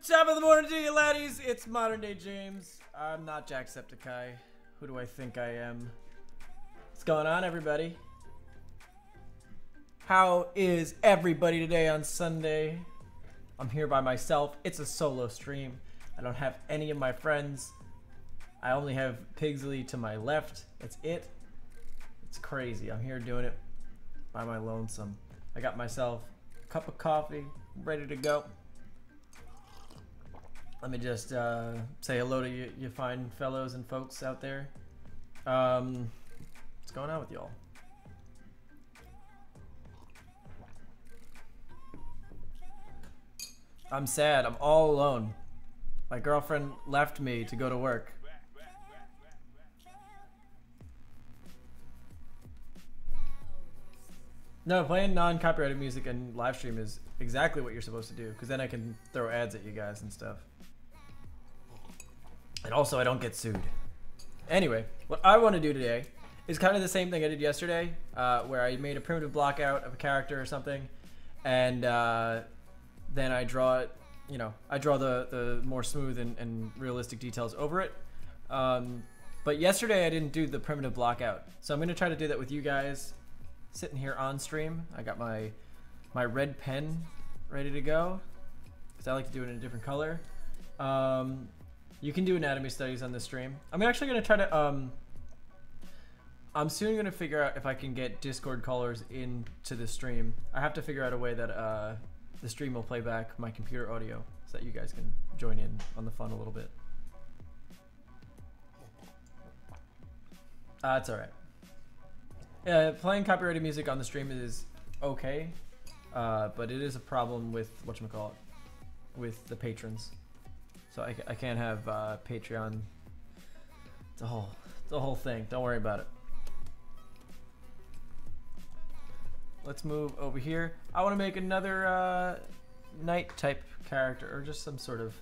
Top of the morning to you, laddies. It's Modern Day James. I'm not Jacksepticeye. Who do I think I am? What's going on, everybody? How is everybody today on Sunday? I'm here by myself. It's a solo stream. I don't have any of my friends. I only have Pigsley to my left. That's it. It's crazy. I'm here doing it by my lonesome. I got myself a cup of coffee, ready to go. Let me just say hello to you fine fellows and folks out there. What's going on with y'all? I'm sad. I'm all alone. My girlfriend left me to go to work. No, playing non-copyrighted music and live stream is exactly what you're supposed to do, because then I can throw ads at you guys and stuff. And also, I don't get sued. Anyway, what I want to do today is kind of the same thing I did yesterday, where I made a primitive block out of a character or something, and then I draw it, you know, I draw the more smooth and realistic details over it. But yesterday I didn't do the primitive block out, so I'm going to try to do that with you guys sitting here on stream. I got my red pen ready to go, because I like to do it in a different color. You can do anatomy studies on this stream. I'm actually going to try to, I'm soon going to figure out if I can get Discord callers into the stream. I have to figure out a way that the stream will play back my computer audio so that you guys can join in on the fun a little bit. It's alright. Playing copyrighted music on the stream is okay, but it is a problem with whatchamacallit, with the patrons. So I can't have Patreon. It's a whole thing. Don't worry about it. Let's move over here. I want to make another knight type character, or just some sort of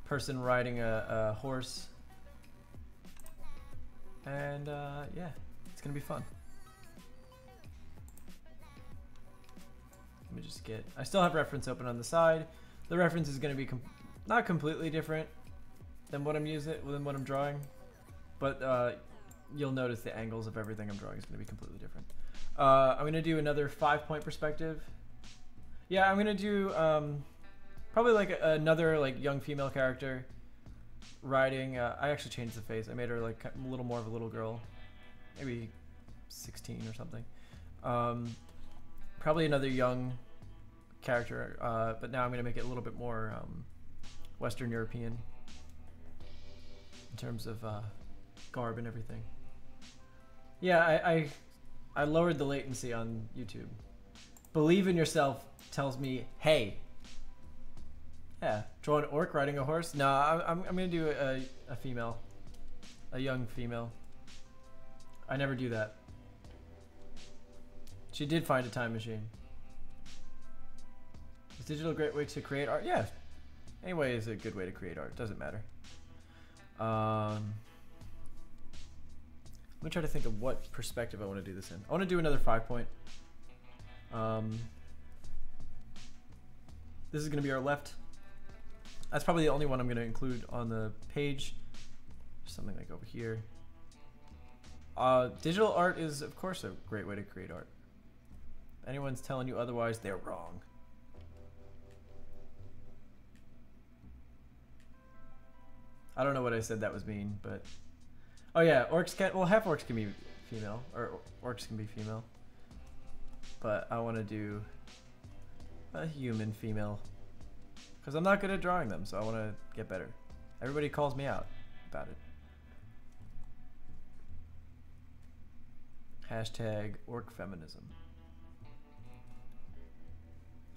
person riding a horse. And yeah, it's gonna be fun. Let me just get. I still have reference open on the side. The reference is gonna be not completely different than what I'm drawing, but you'll notice the angles of everything I'm drawing is going to be completely different. I'm going to do another 5-point perspective. Yeah, I'm going to do probably like another like young female character riding. I actually changed the face. I made her like a little more of a little girl, maybe 16 or something. Probably another young character, but now I'm going to make it a little bit more Western European in terms of garb and everything. Yeah, I lowered the latency on YouTube. Believe in yourself tells me, hey. Yeah, draw an orc riding a horse. No, I'm gonna do a female, a young female. I never do that. She did find a time machine. Is digital a great way to create art? Yeah. Anyway, is a good way to create art. Doesn't matter. Let me try to think of what perspective I want to do this in. I want to do another 5-point. This is going to be our left. That's probably the only one I'm going to include on the page. Something like over here. Digital art is, of course, a great way to create art. If anyone's telling you otherwise, they're wrong. I don't know what I said that was mean, but oh yeah, orcs can, well, half orcs can be female, or orcs can be female, but I want to do a human female because I'm not good at drawing them, so I want to get better. Everybody calls me out about it. Hashtag orc feminism.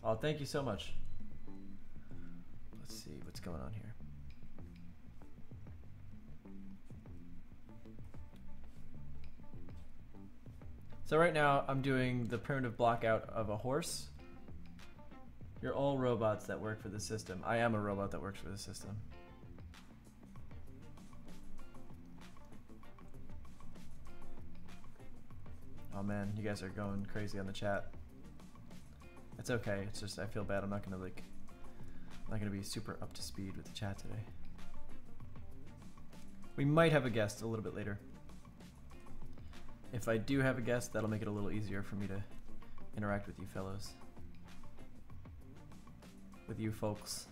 Oh, thank you so much. Let's see what's going on here. So right now I'm doing the primitive block out of a horse. You're all robots that work for the system. I am a robot that works for the system. Oh man, you guys are going crazy on the chat. It's okay. It's just I feel bad. I'm not gonna like I'm not gonna be super up to speed with the chat today. We might have a guest a little bit later. If I do have a guest, that'll make it a little easier for me to interact with you fellows. With you folks.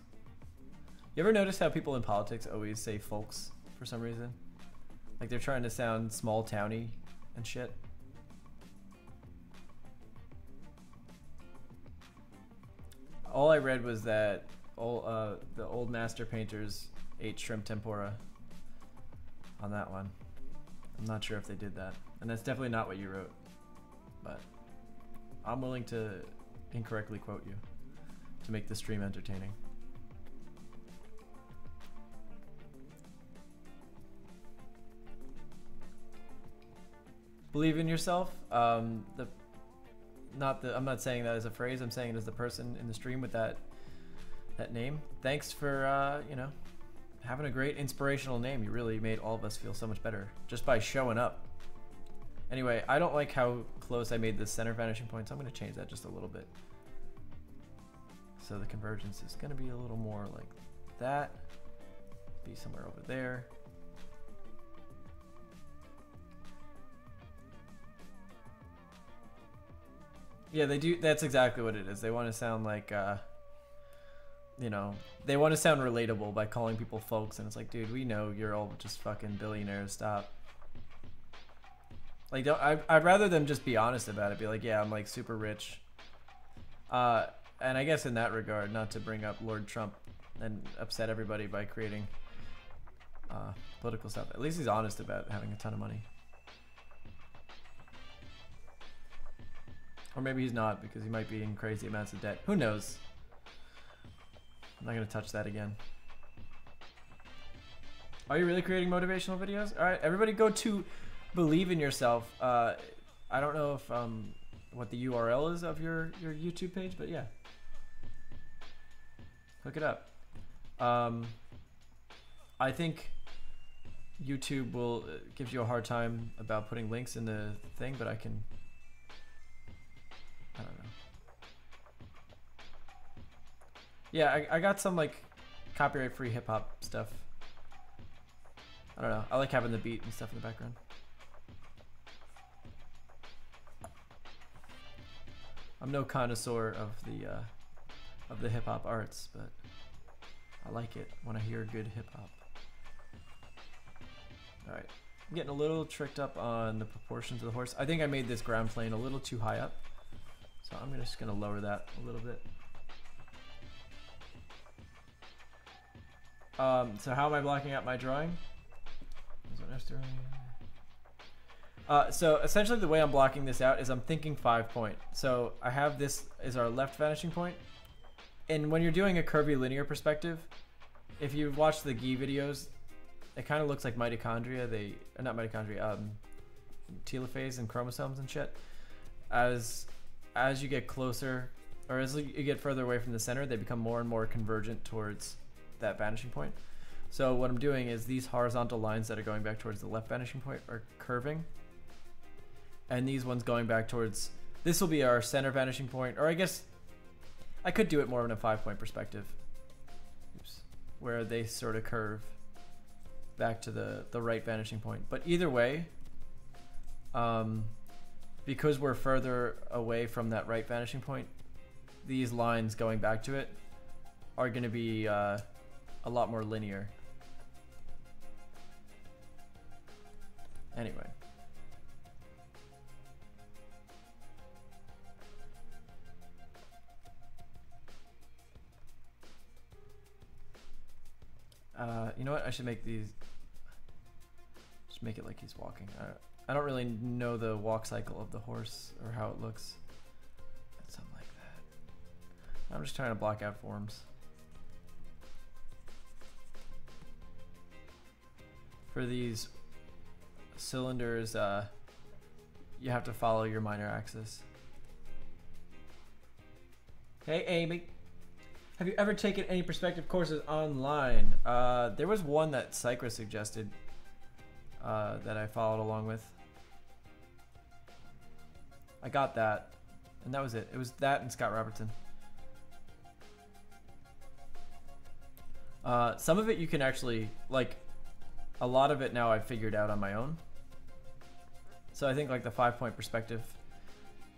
You ever notice how people in politics always say folks for some reason? Like they're trying to sound small towny and shit. All I read was that the old master painters ate shrimp tempura on that one. I'm not sure if they did that. And that's definitely not what you wrote. But I'm willing to incorrectly quote you to make the stream entertaining. Believe in yourself. I'm not saying that as a phrase. I'm saying it as the person in the stream with that name. Thanks for you know, having a great inspirational name. You really made all of us feel so much better just by showing up. Anyway, I don't like how close I made the center vanishing point, so I'm going to change that just a little bit. So the convergence is going to be a little more like that. Be somewhere over there. Yeah, they do. That's exactly what it is. They want to sound like, you know, they want to sound relatable by calling people folks, and it's like, dude, we know you're all just fucking billionaires. Stop. Like, I'd rather them just be honest about it. Be like, yeah, I'm like super rich. And I guess in that regard, not to bring up Lord Trump and upset everybody by creating political stuff. At least he's honest about having a ton of money. Or maybe he's not, because he might be in crazy amounts of debt. Who knows? I'm not going to touch that again. Are you really creating motivational videos? All right, everybody go to Believe in Yourself. I don't know if what the URL is of your YouTube page, but yeah. Look it up. I think YouTube will give you a hard time about putting links in the thing, but I don't know. Yeah, I got some like copyright free hip hop stuff. I don't know. I like having the beat and stuff in the background. I'm no connoisseur of the hip hop arts, but I like it when I hear good hip hop. All right, I'm getting a little tricked up on the proportions of the horse. I think I made this ground plane a little too high up, so I'm just gonna lower that a little bit. So how am I blocking out my drawing? So essentially the way I'm blocking this out is I'm thinking 5 point. So I have this as our left vanishing point. And when you're doing a curvy linear perspective, if you've watched the Guy videos, it kind of looks like mitochondria. Not mitochondria, telophase and chromosomes and shit. As you get closer, or as you get further away from the center, they become more and more convergent towards that vanishing point. So what I'm doing is these horizontal lines that are going back towards the left vanishing point are curving. And these ones going back towards, this will be our center vanishing point, or I guess I could do it more in a 5 point perspective. Oops. Where they sort of curve back to the right vanishing point. But either way, because we're further away from that right vanishing point, these lines going back to it are going to be a lot more linear. Anyway. You know what? I should make these. Just make it like he's walking. I don't really know the walk cycle of the horse or how it looks. Something like that. I'm just trying to block out forms. For these cylinders, you have to follow your minor axis. Hey, Amy. Have you ever taken any perspective courses online? There was one that Cycra suggested that I followed along with. I got that, and that was it. It was that and Scott Robertson. Some of it you can actually, like, a lot of it now I've figured out on my own. So I think like the 5-point perspective,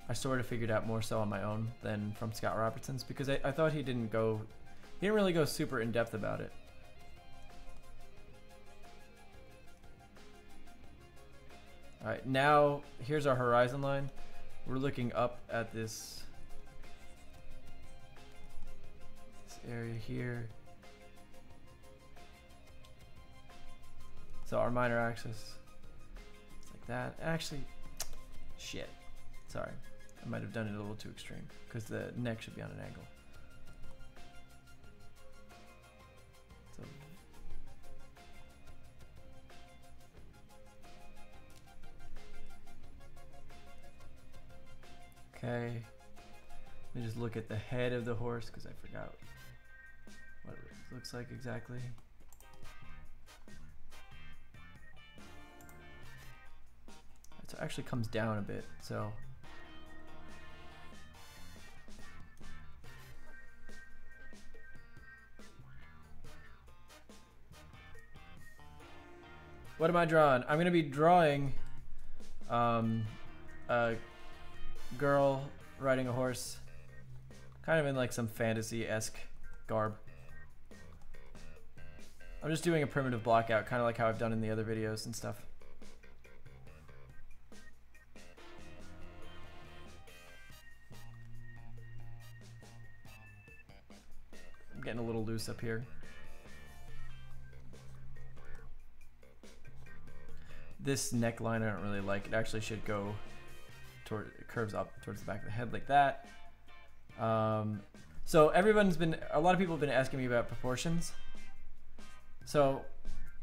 I sort of figured out more so on my own than from Scott Robertson's, because I thought he didn't really go super in depth about it. All right, now here's our horizon line. We're looking up at this area here. So our minor axis, it's like that. Actually, shit. Sorry, I might have done it a little too extreme because the neck should be on an angle. So, okay, let me just look at the head of the horse because I forgot what it looks like exactly. So it actually comes down a bit, so what am I drawing? I'm gonna be drawing a girl riding a horse, kind of in like some fantasy-esque garb. I'm just doing a primitive blockout, kind of like how I've done in the other videos and stuff. I'm getting a little loose up here. This neckline I don't really like. It actually should go toward, it curves up towards the back of the head like that. So a lot of people have been asking me about proportions. So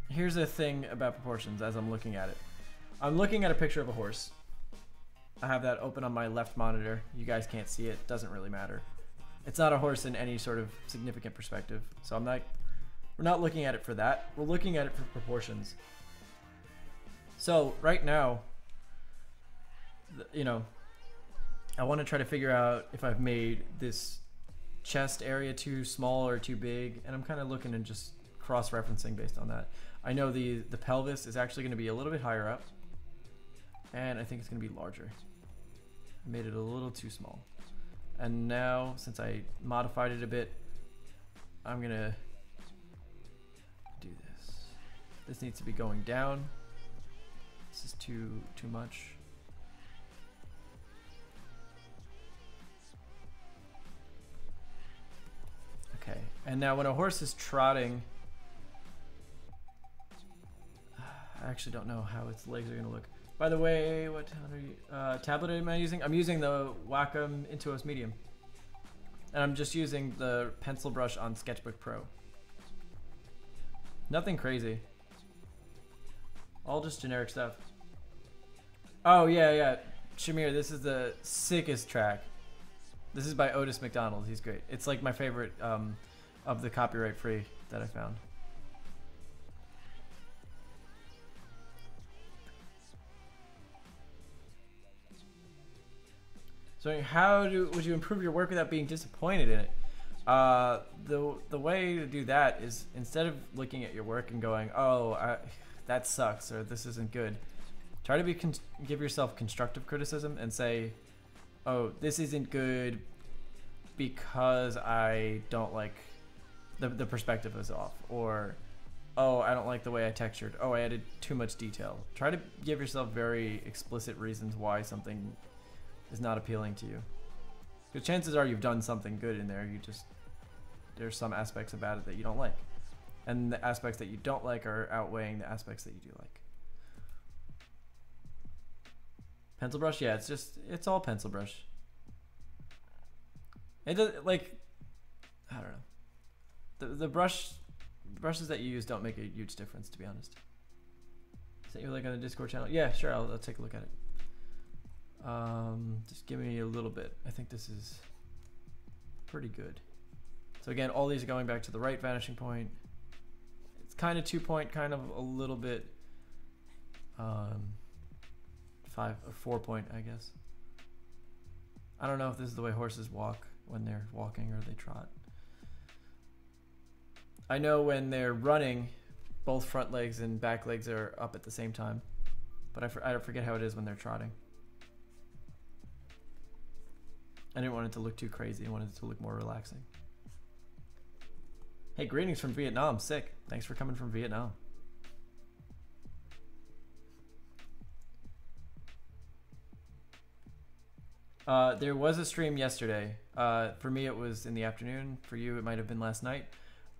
here's the thing about proportions as I'm looking at it. I'm looking at a picture of a horse. I have that open on my left monitor. You guys can't see it, doesn't really matter. It's not a horse in any sort of significant perspective. So we're not looking at it for that. We're looking at it for proportions. So right now, you know, I want to try to figure out if I've made this chest area too small or too big, and I'm kind of looking and just cross-referencing based on that. I know the pelvis is actually going to be a little bit higher up, and I think it's going to be larger. I made it a little too small. And now, since I modified it a bit, I'm going to do this. This needs to be going down. This is too much. Okay, and now when a horse is trotting, I actually don't know how its legs are gonna look. By the way, what tablet am I using? I'm using the Wacom Intuos Medium. And I'm just using the pencil brush on Sketchbook Pro. Nothing crazy. All just generic stuff. Oh yeah. Shamir, this is the sickest track. This is by Otis McDonald. He's great. It's like my favorite of the copyright free that I found. So how would you improve your work without being disappointed in it? The way to do that is, instead of looking at your work and going, oh, that sucks, or this isn't good, try to give yourself constructive criticism and say, oh, this isn't good because I don't like the perspective is off, or oh, I don't like the way I textured, oh, I added too much detail. Try to give yourself very explicit reasons why something is not appealing to you, because chances are you've done something good in there. There's some aspects about it that you don't like, and the aspects that you don't like are outweighing the aspects that you do like. Pencil brush, yeah, it's all pencil brush. It does, like, I don't know. The brushes that you use don't make a huge difference, to be honest. Sent you a link on the Discord channel? Yeah, sure, I'll take a look at it. Just give me a little bit. I think this is pretty good. So again, all these are going back to the right vanishing point. It's kind of 2-point, kind of a little bit 5 or 4-point, I guess. I don't know if this is the way horses walk when they're walking or they trot. I know when they're running, both front legs and back legs are up at the same time. But I forget how it is when they're trotting. I didn't want it to look too crazy. I wanted it to look more relaxing. Hey, greetings from Vietnam. Sick. Thanks for coming from Vietnam. There was a stream yesterday. For me, it was in the afternoon. For you, it might have been last night.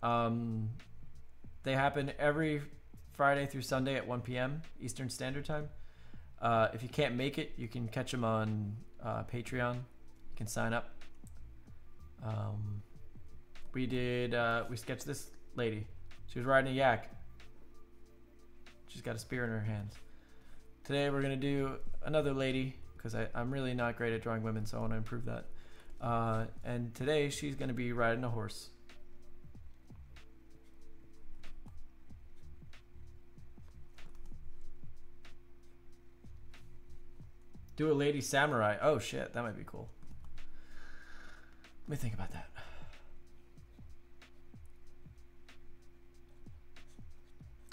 They happen every Friday through Sunday at 1 p.m. Eastern Standard Time. If you can't make it, you can catch them on Patreon. You can sign up. We sketched this lady. She was riding a yak. She's got a spear in her hands. Today we're going to do another lady, because I'm really not great at drawing women, so I want to improve that. And today she's going to be riding a horse. Do a lady samurai. Oh shit, that might be cool. Let me think about that.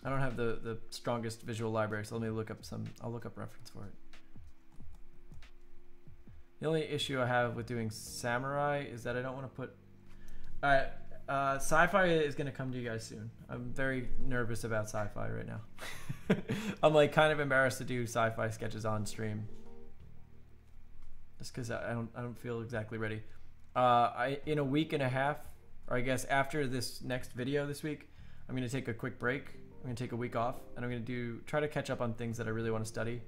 I don't have the strongest visual library, so let me look up I'll look up reference for it. The only issue I have with doing samurai is that I don't want to put... Alright, sci-fi is going to come to you guys soon. I'm very nervous about sci-fi right now. I'm like kind of embarrassed to do sci-fi sketches on stream. Just because I don't feel exactly ready. In a week and a half, or I guess after this next video this week, I'm going to take a quick break. I'm going to take a week off, and I'm going to try to catch up on things that I really want to study.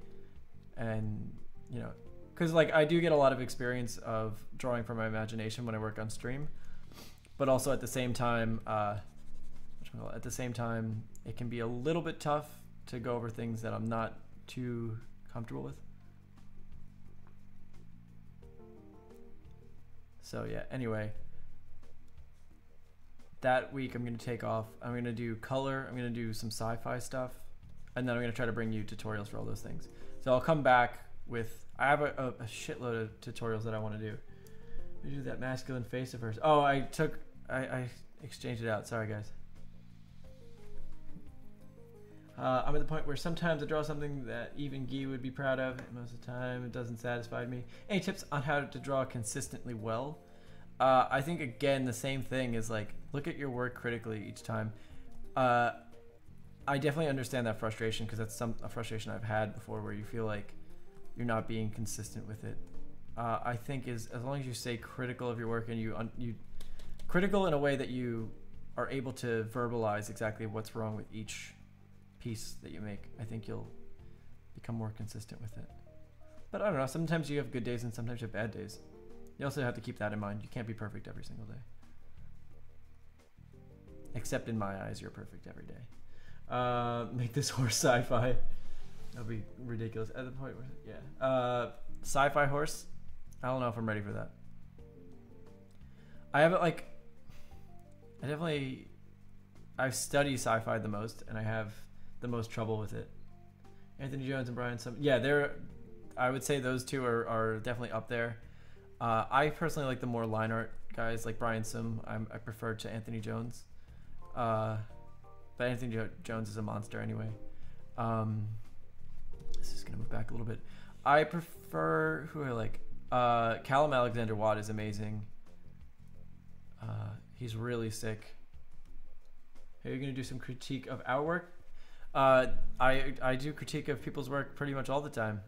And, you know, because like I do get a lot of experience of drawing from my imagination when I work on stream, but also at the same time, it can be a little bit tough to go over things that I'm not too comfortable with. So yeah, anyway, that week I'm going to take off. I'm going to do color, I'm going to do some sci-fi stuff, and then I'm going to try to bring you tutorials for all those things. So I'll come back with, I have a shitload of tutorials that I want to do. I do that masculine face of hers. Oh, I exchanged it out. Sorry, guys. I'm at the point where sometimes I draw something that even Guy would be proud of, and most of the time it doesn't satisfy me. Any tips on how to draw consistently well? I think, again, the same thing is like, look at your work critically each time. I definitely understand that frustration, because that's a frustration I've had before, where you feel like you're not being consistent with it. I think as long as you stay critical of your work, and you critical in a way that you are able to verbalize exactly what's wrong with each piece that you make, I think you'll become more consistent with it. But I don't know, sometimes you have good days and sometimes you have bad days. You also have to keep that in mind. You can't be perfect every single day. Except in my eyes, you're perfect every day. Make this horse sci-fi. That'll be ridiculous. At the point where, yeah. Sci-fi horse, I don't know if I'm ready for that. I haven't like, I study sci-fi the most, and I have the most trouble with it. Anthony Jones and Brian Sim, yeah, I would say those two are definitely up there. I personally like the more line art guys, like Brian Sim. I prefer to Anthony Jones, but Anthony Jones is a monster anyway. This is gonna move back a little bit. I prefer, who I like, Callum Alexander Watt is amazing. He's really sick. Hey, you're gonna do some critique of our work? I do critique of people's work pretty much all the time.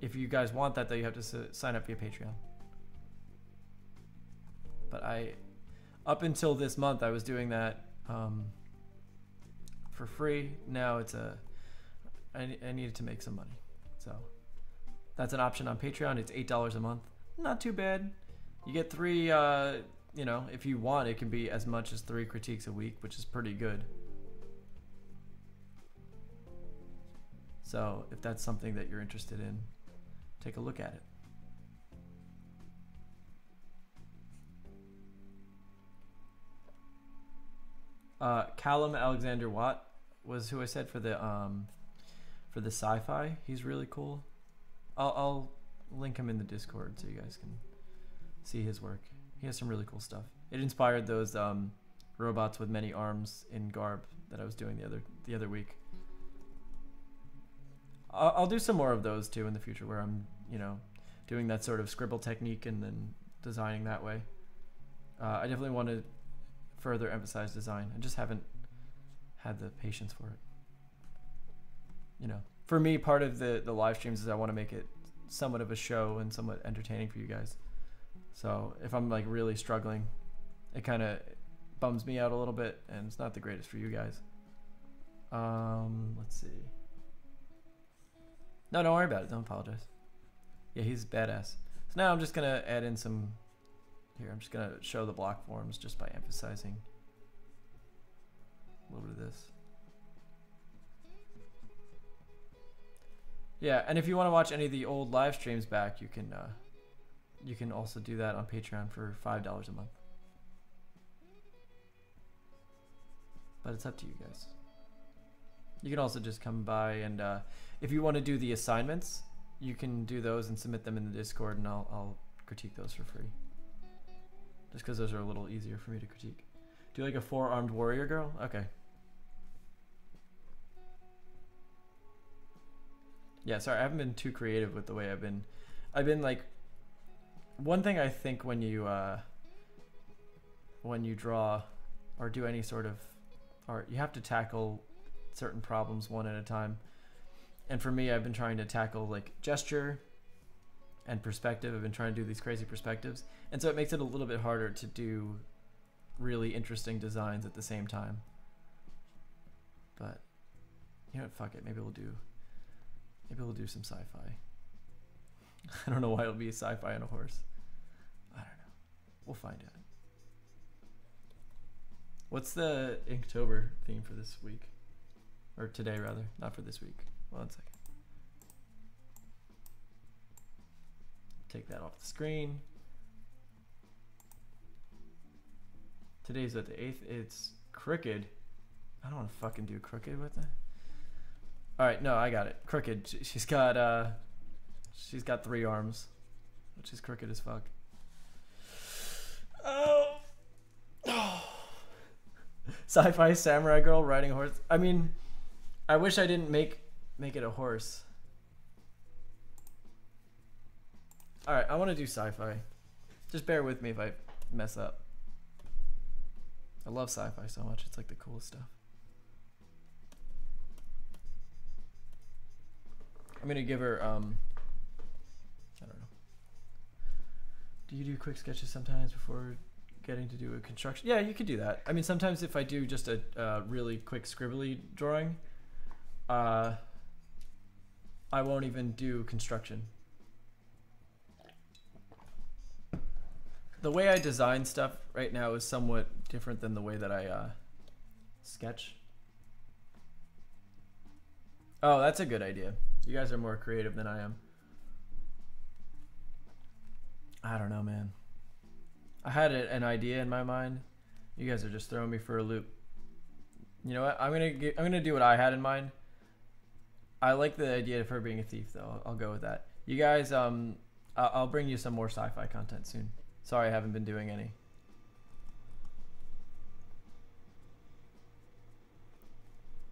If you guys want that, though, you have to sign up via Patreon. But up until this month, I was doing that for free. Now I needed to make some money. So that's an option on Patreon. It's $8 a month. Not too bad. You get 3, you know, if you want, it can be as much as 3 critiques a week, which is pretty good. So if that's something that you're interested in, take a look at it. Callum Alexander Watt was who I said for the sci-fi. He's really cool. I'll link him in the Discord so you guys can see his work. He has some really cool stuff. It inspired those robots with many arms in Garb that I was doing the other week. I'll do some more of those too in the future, where I'm, you know, doing that sort of scribble technique and then designing that way. I definitely want to further emphasize design. I just haven't had the patience for it. You know, for me, part of the live streams is I want to make it somewhat of a show and somewhat entertaining for you guys. So if I'm like really struggling, it kind of bums me out a little bit, and it's not the greatest for you guys. Let's see. No, don't worry about it. Don't apologize. Yeah, he's badass. So now I'm just gonna add in some. Here, I'm just gonna show the block forms just by emphasizing a little bit of this. Yeah, and if you want to watch any of the old live streams back, you can also do that on Patreon for $5 a month. But it's up to you guys. You can also just come by and if you want to do the assignments, you can do those and submit them in the Discord, and I'll critique those for free. Just because those are a little easier for me to critique. Do you like a 4-armed warrior girl? Okay. Yeah, sorry, I haven't been too creative with the way I've been like, one thing I think when you draw or do any sort of art, you have to tackle certain problems one at a time. And for me, I've been trying to tackle like gesture and perspective. I've been trying to do these crazy perspectives. And so it makes it a little bit harder to do really interesting designs at the same time. But, you know what, fuck it. Maybe we'll do some sci-fi. I don't know why it'll be sci-fi on a horse. I don't know. We'll find out. What's the Inktober theme for this week? Or today, rather. Not for this week. 1 second. Take that off the screen. Today's what, the 8th? It's Crooked. I don't want to fucking do Crooked with that. Alright, no, I got it. Crooked. She's got 3 arms. Which is crooked as fuck. Oh. Sci-fi samurai girl riding a horse. I mean, I wish I didn't make it a horse. Alright, I want to do sci-fi. Just bear with me if I mess up. I love sci-fi so much. It's like the coolest stuff. I'm gonna give her, I don't know. Do you do quick sketches sometimes before getting to do a construction? Yeah, you could do that. I mean, sometimes if I do just a really quick scribbly drawing, I won't even do construction. The way I design stuff right now is somewhat different than the way that I sketch. Oh, that's a good idea. You guys are more creative than I am. I don't know, man. I had an idea in my mind. You guys are just throwing me for a loop. You know what? I'm gonna do what I had in mind. I like the idea of her being a thief, though. I'll go with that. You guys, I'll bring you some more sci-fi content soon. Sorry, I haven't been doing any.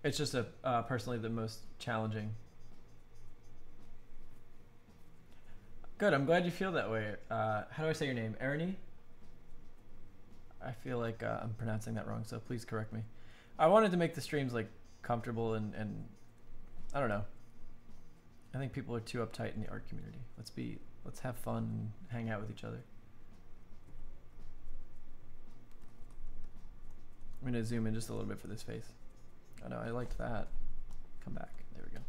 It's just personally the most challenging. Good, I'm glad you feel that way. How do I say your name? Ernie? I feel like I'm pronouncing that wrong, so please correct me. I wanted to make the streams like comfortable and I don't know. I think people are too uptight in the art community. Let's have fun and hang out with each other. I'm gonna zoom in just a little bit for this face. Oh no, I liked that. Come back. There we go.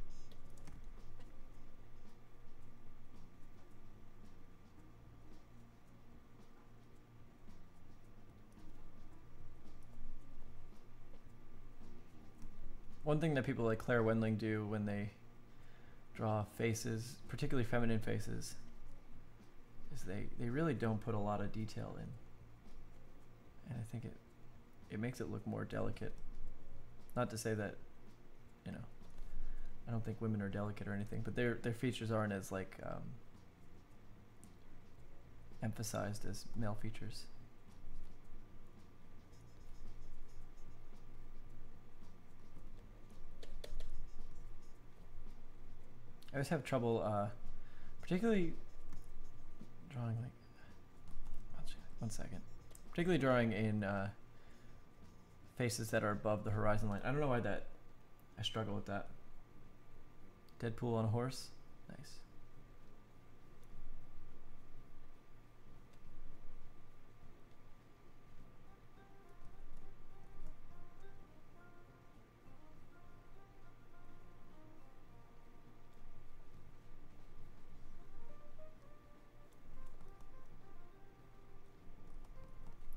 One thing that people like Claire Wendling do when they draw faces, particularly feminine faces, is they really don't put a lot of detail in. And I think it makes it look more delicate. Not to say that, you know, I don't think women are delicate or anything, but their features aren't as like emphasized as male features. I always have trouble, particularly drawing like, one second. Particularly drawing in faces that are above the horizon line. I don't know why I struggle with that. Deadpool on a horse, nice.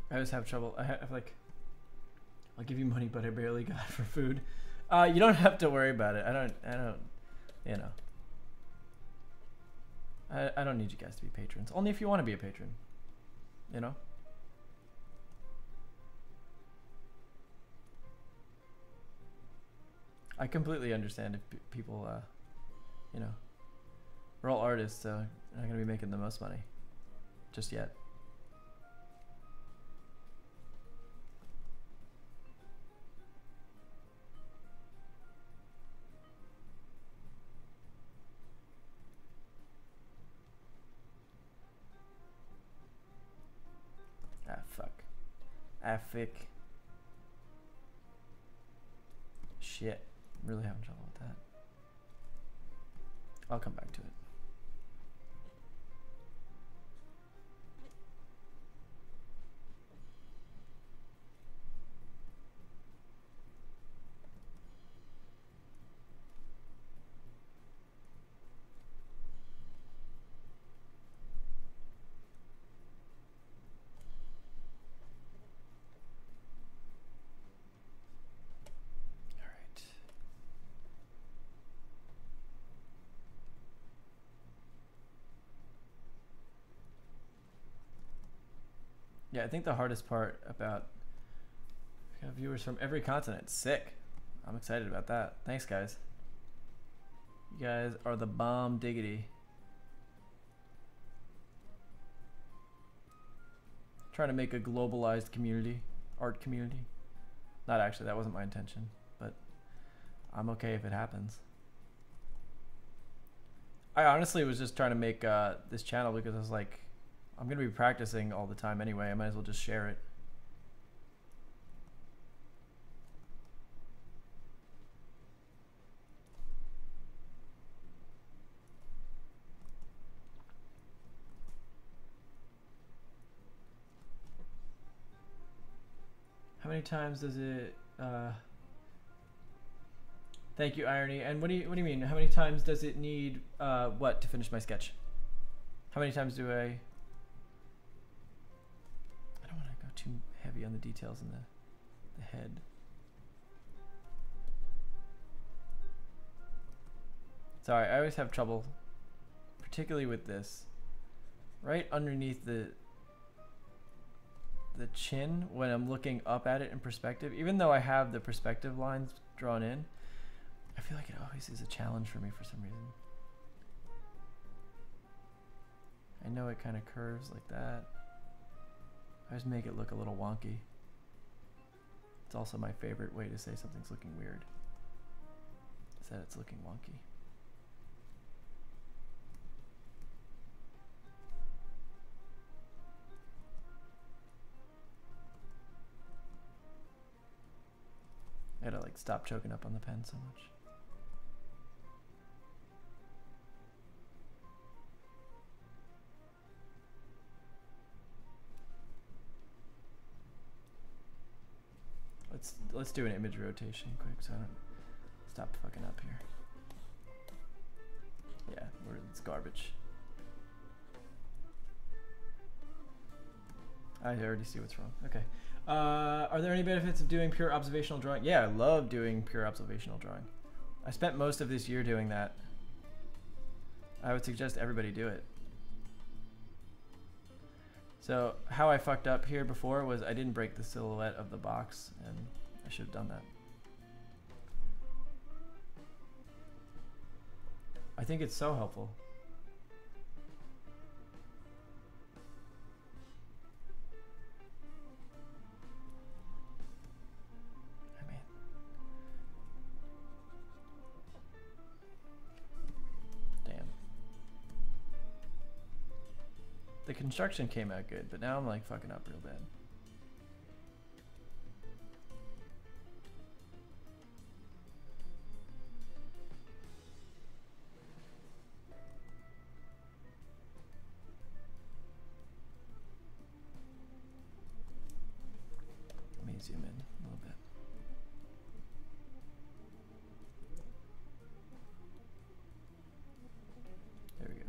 I always have trouble. I have like, I'll give you money, but I barely got it for food. You don't have to worry about it. I don't, you know. I don't need you guys to be patrons. Only if you want to be a patron, you know? I completely understand if people, you know, we're all artists, so we're not going to be making the most money just yet. Ah, fuck. Ah, fick. Shit. I'm really having trouble with that. I'll come back to it. Yeah, I think the hardest part about viewers from every continent. Sick. I'm excited about that. Thanks, guys. You guys are the bomb diggity. Trying to make a globalized community, art community. Not actually, that wasn't my intention, but I'm okay if it happens. I honestly was just trying to make this channel because I was like, I'm going to be practicing all the time anyway. I might as well just share it. How many times does it... Thank you, Irony. And what do you mean? How many times does it need what to finish my sketch? How many times do I don't want to go too heavy on the details in the head. Sorry, I always have trouble, particularly with this. Right underneath the chin when I'm looking up at it in perspective, even though I have the perspective lines drawn in, I feel like it always is a challenge for me for some reason. I know it kind of curves like that. I just make it look a little wonky. It's also my favorite way to say something's looking weird, is that it's looking wonky. I gotta like stop choking up on the pen so much. Let's do an image rotation quick so I don't stop fucking up here. Yeah, it's garbage. I already see what's wrong. Okay. Are there any benefits of doing pure observational drawing? Yeah, I love doing pure observational drawing. I spent most of this year doing that. I would suggest everybody do it. So how I fucked up here before was I didn't break the silhouette of the box, and I should have done that. I think it's so helpful. I mean, construction came out good, but now I'm like fucking up real bad. Let me zoom in a little bit. There we go.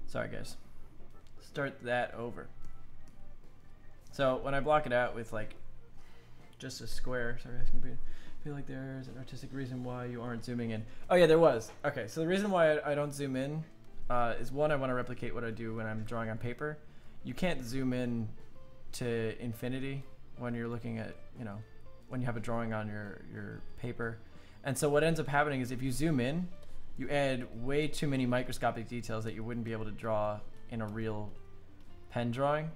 Sorry guys. Start that over. So when I block it out with like just a square, sorry, I feel like there's an artistic reason why you aren't zooming in. Oh yeah, there was. Okay, so the reason why I don't zoom in is one, I want to replicate what I do when I'm drawing on paper. You can't zoom in to infinity when you're looking at, you know, when you have a drawing on your paper. And so what ends up happening is if you zoom in, you add way too many microscopic details that you wouldn't be able to draw in a real pen drawing.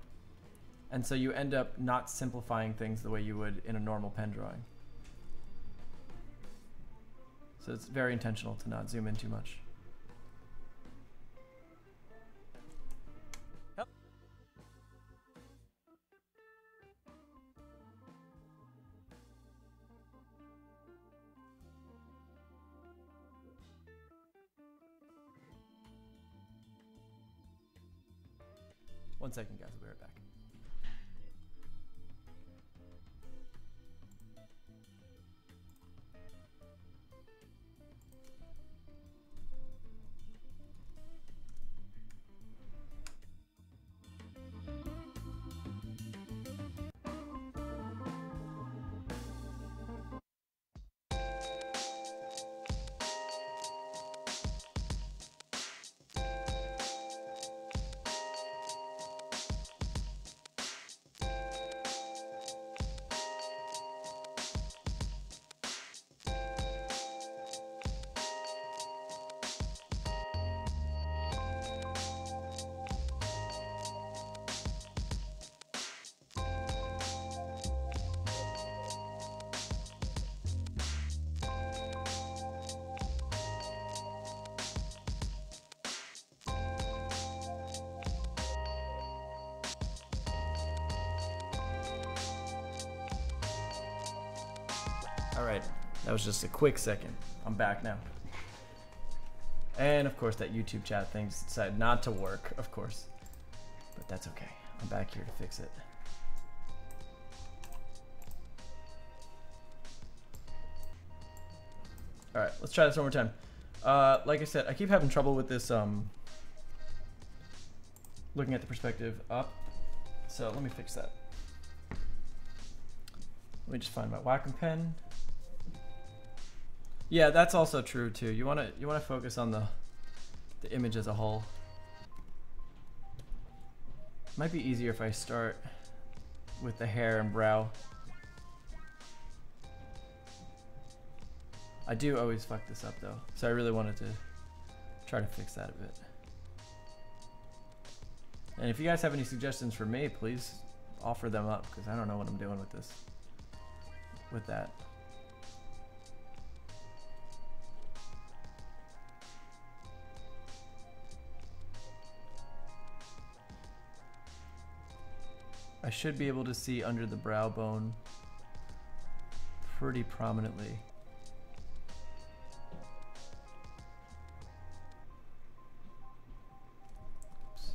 And so you end up not simplifying things the way you would in a normal pen drawing. So it's very intentional to not zoom in too much. One second, guys. I'll be right back. All right, that was just a quick second. I'm back now. And of course that YouTube chat thing decided not to work, of course. But that's okay. I'm back here to fix it. All right, let's try this one more time. Like I said, I keep having trouble with this looking at the perspective up. So let me fix that. Let me just find my Wacom pen. Yeah, that's also true too. You wanna focus on the image as a whole. Might be easier if I start with the hair and brow. I do always fuck this up though, so I really wanted to try to fix that a bit. And if you guys have any suggestions for me, please offer them up, because I don't know what I'm doing with this. With that. I should be able to see under the brow bone pretty prominently. Oops.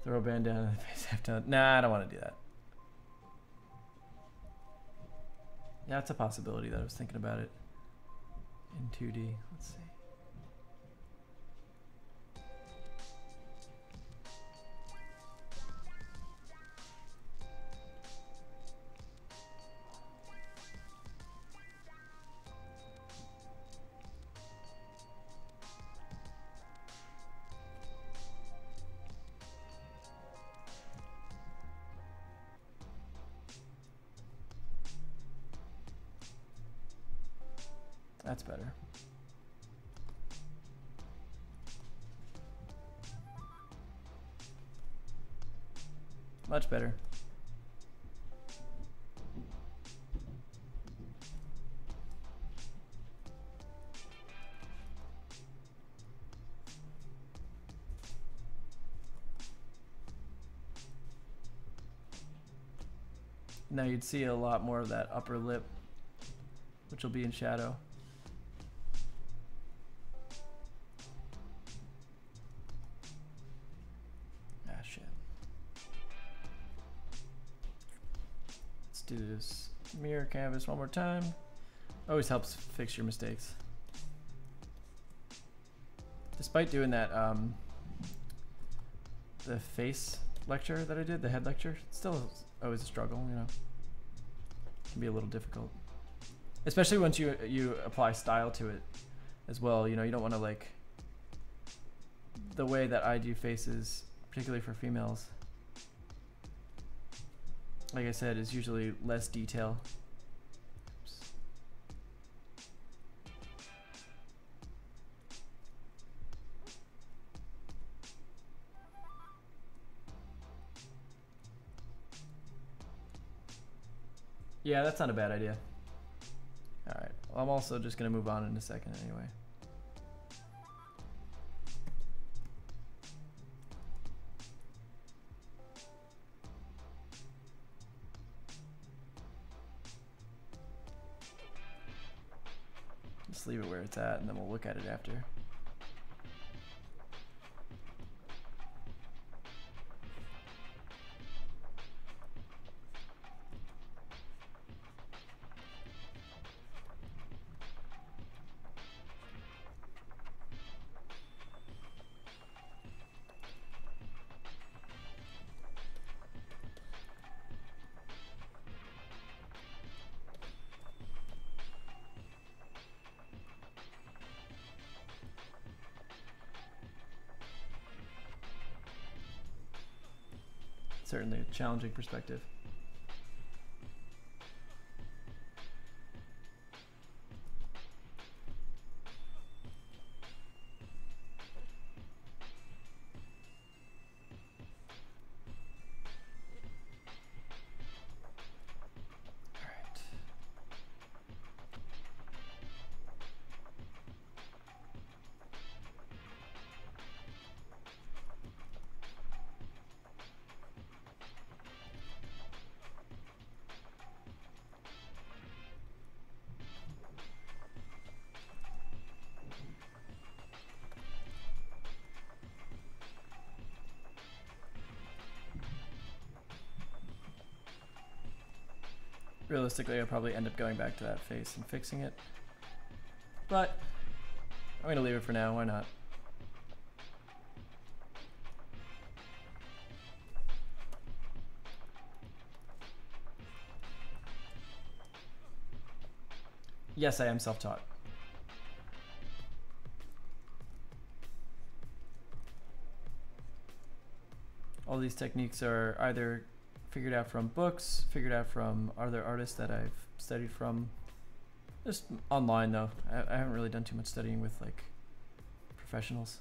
Throw a band down in the face after. Nah, I don't want to do that. Yeah, it's a possibility that I was thinking about it in 2D. Let's see. That's better. Much better. Now you'd see a lot more of that upper lip, which will be in shadow. Ah, shit. Let's do this mirror canvas one more time. Always helps fix your mistakes. Despite doing that, the face lecture that I did, the head lecture, it's still always a struggle, you know. It can be a little difficult, especially once you apply style to it as well. You know, you don't want to, like, the way that I do faces, particularly for females, like I said, is usually less detail. Yeah, that's not a bad idea. Alright, well, I'm also just going to move on in a second anyway. Just leave it where it's at and then we'll look at it after. Certainly a challenging perspective. Realistically, I'll probably end up going back to that face and fixing it. But I'm gonna leave it for now, why not? Yes, I am self-taught. All these techniques are either figured out from books, figured out from other artists that I've studied from. Just online though. I haven't really done too much studying with like professionals.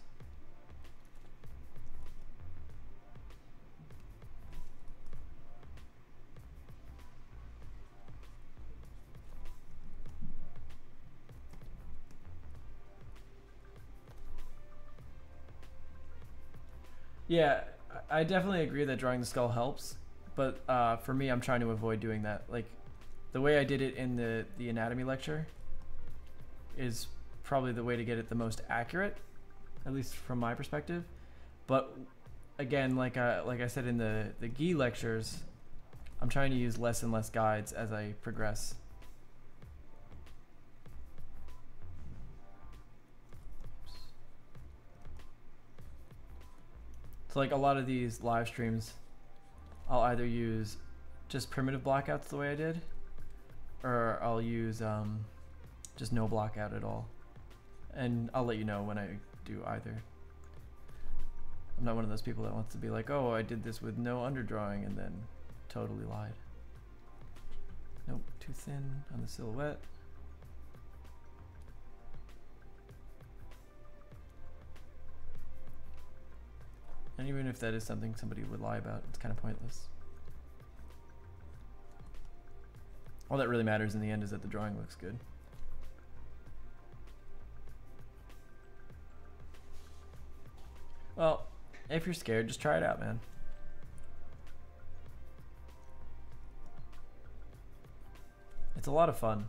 Yeah, I definitely agree that drawing the skull helps. But for me, I'm trying to avoid doing that. Like, the way I did it in the anatomy lecture is probably the way to get it the most accurate, at least from my perspective. But again, like I said in the gi lectures, I'm trying to use less and less guides as I progress. So like a lot of these live streams, I'll either use just primitive blockouts the way I did, or I'll use just no blockout at all. And I'll let you know when I do either. I'm not one of those people that wants to be like, oh, I did this with no underdrawing and then totally lied. Nope, too thin on the silhouette. And even if that is something somebody would lie about, it's kind of pointless. All that really matters in the end is that the drawing looks good. Well, if you're scared, just try it out, man. It's a lot of fun.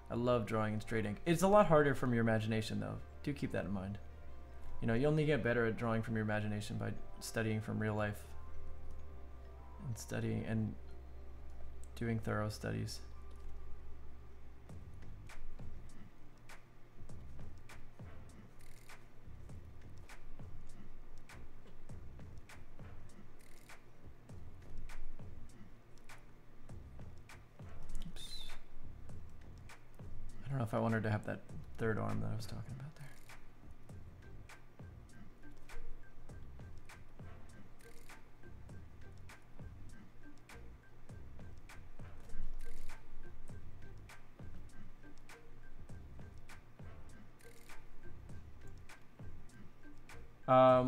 I love drawing in straight ink. It's a lot harder from your imagination though. Do keep that in mind. You know, you only get better at drawing from your imagination by studying from real life. And studying and doing thorough studies. I don't know if I wanted to have that third arm that I was talking about there.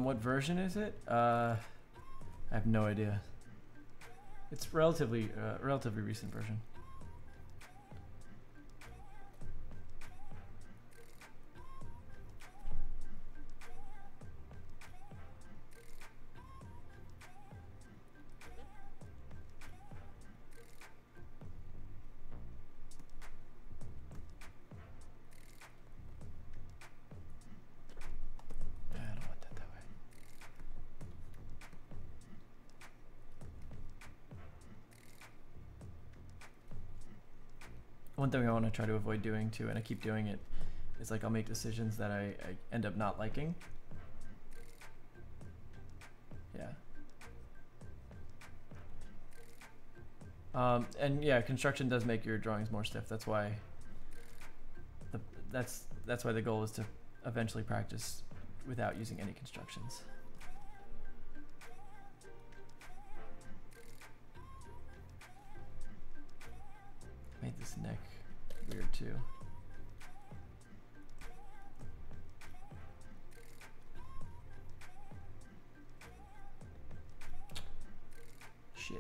What version is it? I have no idea. It's relatively recent version. One thing I want to try to avoid doing too, and I keep doing it, is like I'll make decisions that I end up not liking. Yeah. And yeah, construction does make your drawings more stiff. That's why that's why the goal is to eventually practice without using any constructions. Made this neck weird too. Shit.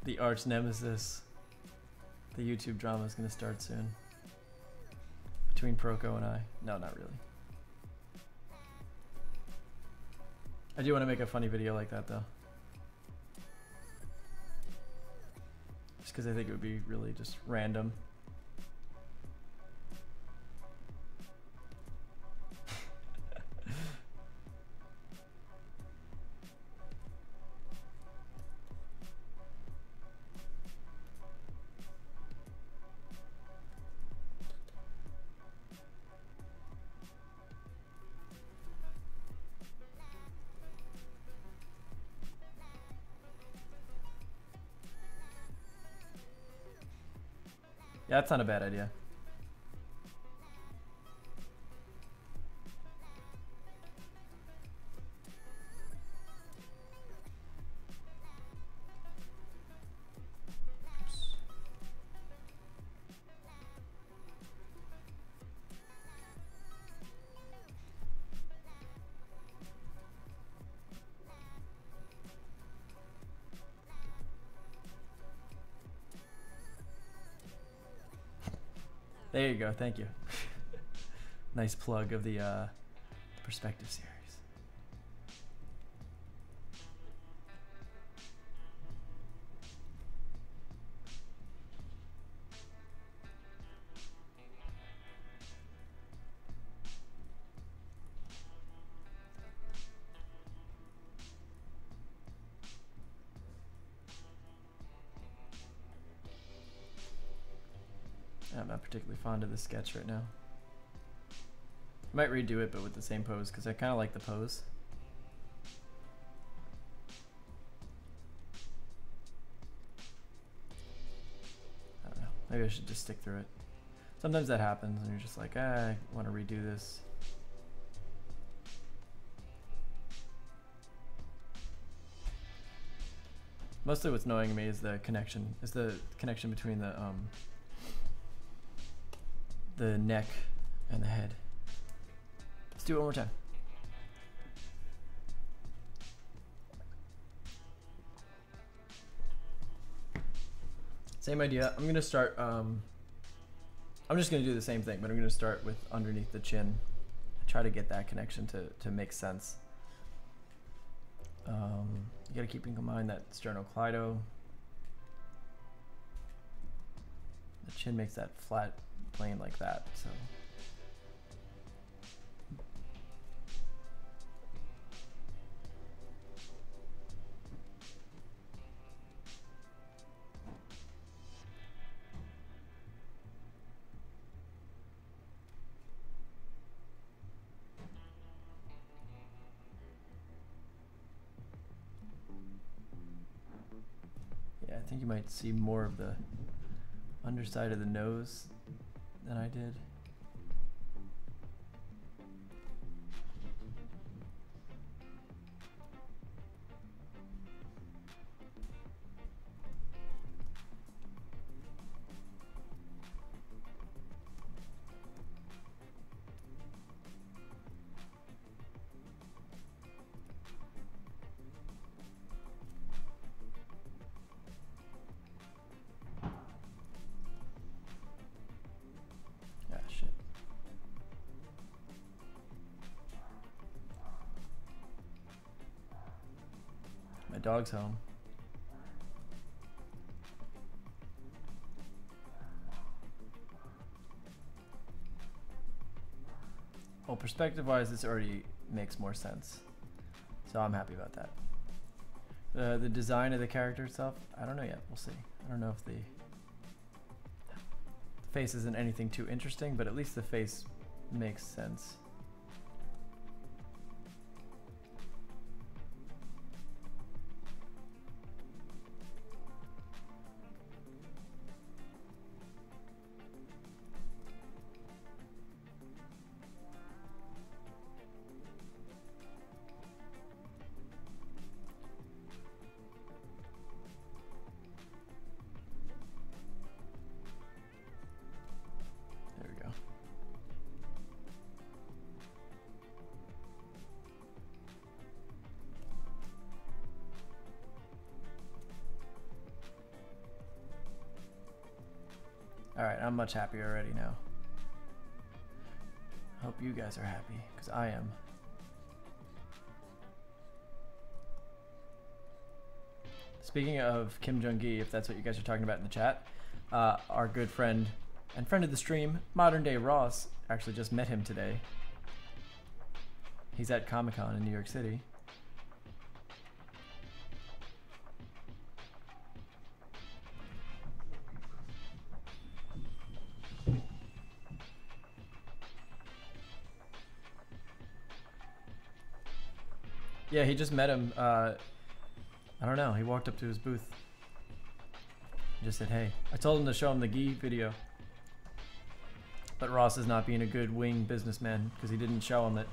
The arch nemesis. The YouTube drama is gonna start soon. Between Proko and I. No, not really. I do want to make a funny video like that though. Just because I think it would be really just random. Yeah, that's not a bad idea. There you go, thank you. Nice plug of the Perspective series. I'm not particularly fond of this sketch right now. Might redo it, but with the same pose, because I kind of like the pose. I don't know. Maybe I should just stick through it. Sometimes that happens, and you're just like, I want to redo this. Mostly what's annoying me is the connection between the neck and the head. Let's do it one more time. Same idea. I'm gonna start, I'm just gonna do the same thing, but I'm gonna start with underneath the chin. Try to get that connection to make sense. You gotta keep in mind that sternocleido. The chin makes that flat plane like that, so. I think you might see more of the underside of the nose than I did. My dog's home. Well, perspective-wise, this already makes more sense, so I'm happy about that. The design of the character itself, I don't know yet. We'll see. I don't know if the face isn't anything too interesting, but at least the face makes sense. Alright, I'm much happier already now. Hope you guys are happy, because I am. Speaking of Kim Jung-gi, if that's what you guys are talking about in the chat, our good friend and friend of the stream, Modern Day Ross, actually just met him today. He's at Comic-Con in New York City. Yeah, he just met him. I don't know. He walked up to his booth. He just said, hey. I told him to show him the Gi video. But Ross is not being a good wing businessman because he didn't show him it.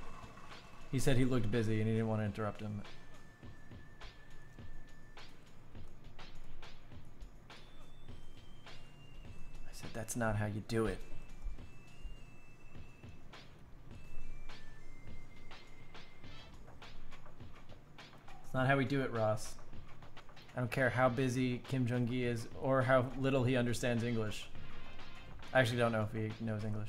He said he looked busy and he didn't want to interrupt him. I said, that's not how you do it. Not how we do it, Ross. I don't care how busy Kim Jung-gi is or how little he understands English. I actually don't know if he knows English.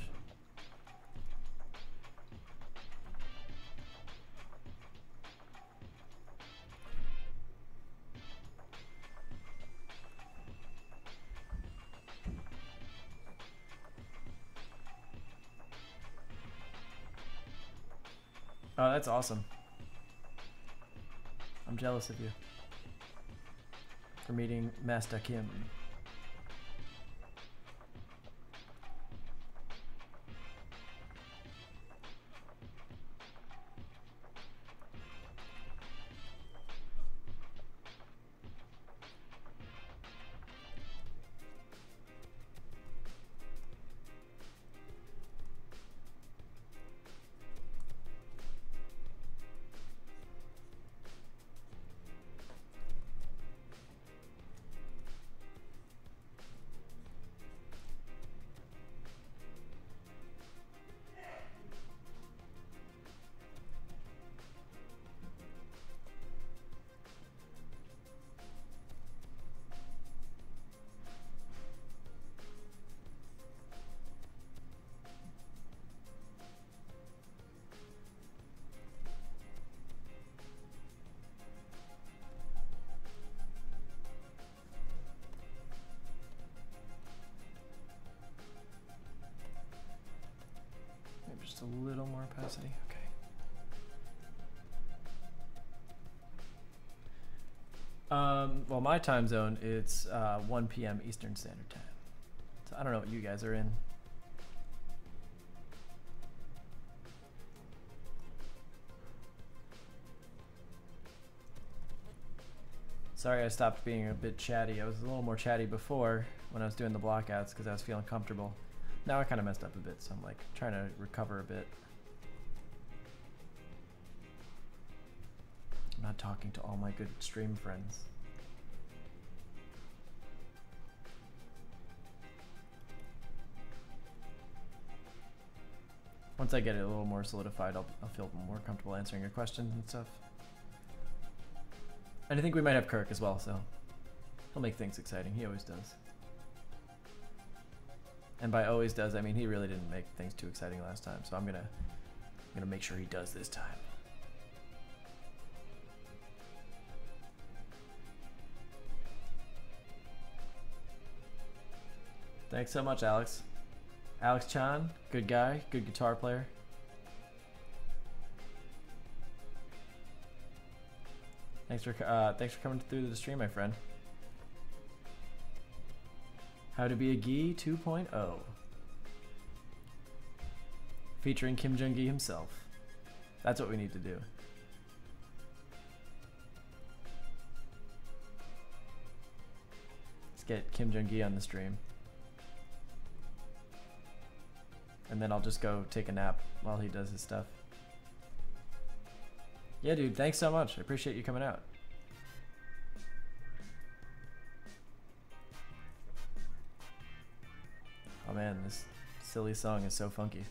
Oh, that's awesome. I'm jealous of you for meeting Master Kim. electricity. Okay. Well, my time zone, it's 1 p.m. Eastern Standard Time. So I don't know what you guys are in. Sorry I stopped being a bit chatty. I was a little more chatty before when I was doing the blockouts because I was feeling comfortable. Now I kind of messed up a bit, so I'm like trying to recover a bit. I'm not talking to all my good stream friends. Once I get it a little more solidified, I'll feel more comfortable answering your questions and stuff. And I think we might have Kirk as well, so he'll make things exciting. He always does. And by always does, I mean he really didn't make things too exciting last time, so I'm gonna make sure he does this time. Thanks so much, Alex. Alex Chan, good guy, good guitar player. Thanks for coming through the stream, my friend. How to be a Gi 2.0, featuring Kim Jung-gi himself. That's what we need to do. Let's get Kim Jung-gi on the stream. And then I'll just go take a nap while he does his stuff. Yeah, dude, thanks so much. I appreciate you coming out. Oh man, this silly song is so funky.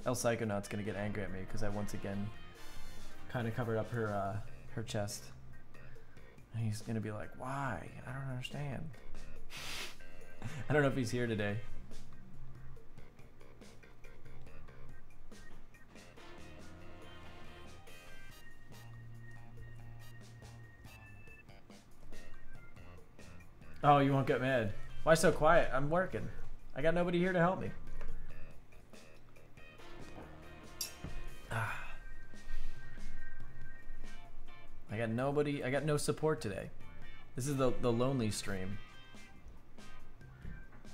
El Psychonaut's gonna get angry at me because I once again kind of covered up her her chest. And he's gonna be like, "Why? I don't understand." I don't know if he's here today. Oh, you won't get mad. Why so quiet? I'm working. I got nobody here to help me. I got no support today. This is the lonely stream.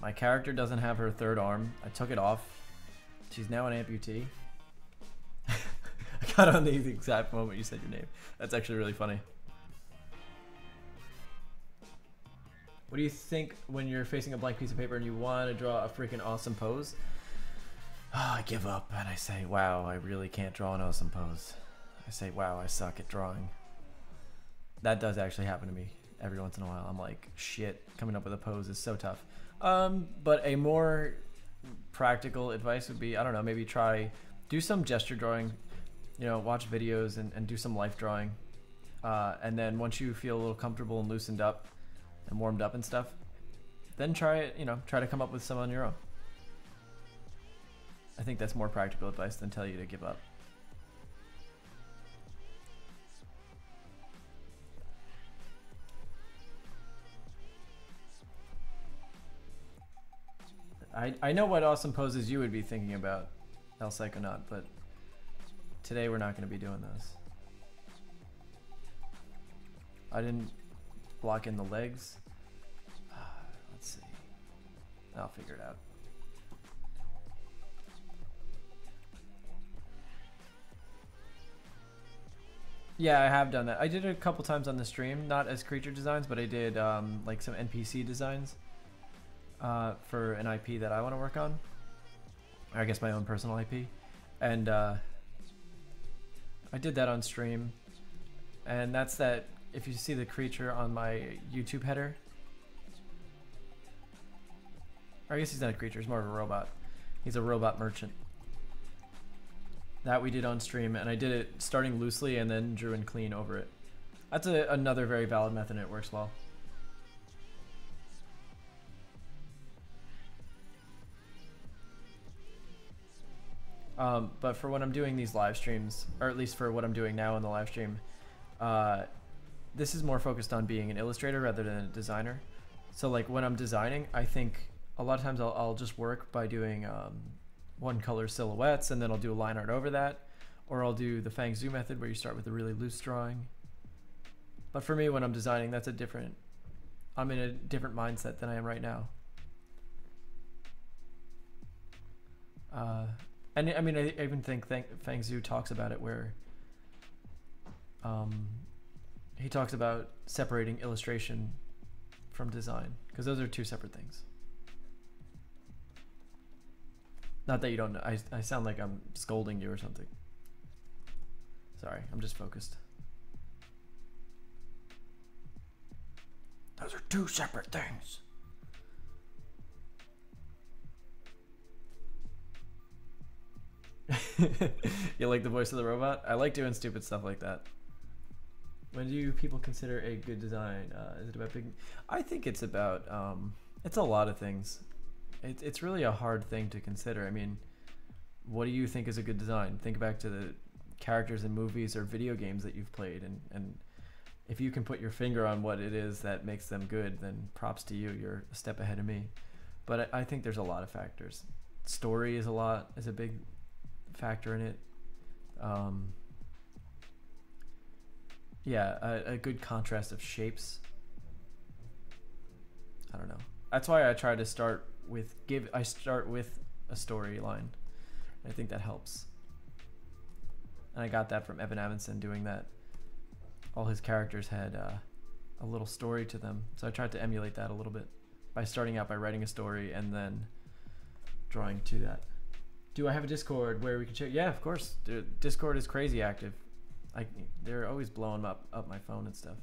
My character doesn't have her third arm. I took it off. She's now an amputee. I got on the exact moment you said your name. That's actually really funny. What do you think when you're facing a blank piece of paper and you want to draw a freaking awesome pose? Oh, I give up and I say, wow, I really can't draw an awesome pose. I say, wow, I suck at drawing. That does actually happen to me every once in a while. I'm like, shit, coming up with a pose is so tough. But a more practical advice would be, I don't know, maybe do some gesture drawing, you know, watch videos and do some life drawing. And then once you feel a little comfortable and loosened up and warmed up and stuff, then try to come up with some on your own. I think that's more practical advice than tell you to give up. I know what awesome poses you would be thinking about, El Psychonaut, but today we're not going to be doing those. I didn't block in the legs. Let's see. I'll figure it out. Yeah, I have done that. I did it a couple times on the stream, not as creature designs, but I did like some NPC designs for an IP that I want to work on. Or I guess my own personal IP. And I did that on stream. And that's that, if you see the creature on my YouTube header. Or I guess he's not a creature, he's more of a robot. He's a robot merchant. That we did on stream, and I did it starting loosely and then drew in clean over it. That's another very valid method, and it works well. But for when I'm doing these live streams, or at least for what I'm doing now in the live stream, this is more focused on being an illustrator rather than a designer. So like when I'm designing, I think a lot of times I'll just work by doing one color silhouettes, and then I'll do a line art over that, or I'll do the Fang Zhu method where you start with a really loose drawing. But for me, when I'm designing, I'm in a different mindset than I am right now. And I mean, I even think Fang Zhu talks about it where he talks about separating illustration from design, because those are two separate things. Not that you don't know. I sound like I'm scolding you or something. Sorry, I'm just focused. Those are two separate things. You like the voice of the robot? I like doing stupid stuff like that. When do people consider a good design? Is it about big? I think it's about, it's a lot of things. It's really a hard thing to consider. I mean, what do you think is a good design? Think back to the characters in movies or video games that you've played, and if you can put your finger on what it is that makes them good, then props to you. You're a step ahead of me. But I think there's a lot of factors. Story is a big factor in it. Yeah, a good contrast of shapes. I don't know. That's why I try to start with a storyline. I think that helps. And I got that from Evan Amundsen doing that. All his characters had a little story to them, so I tried to emulate that a little bit by starting out by writing a story and then drawing to that. Do I have a Discord where we can share? Yeah, of course. Dude, Discord is crazy active. They're always blowing up my phone and stuff.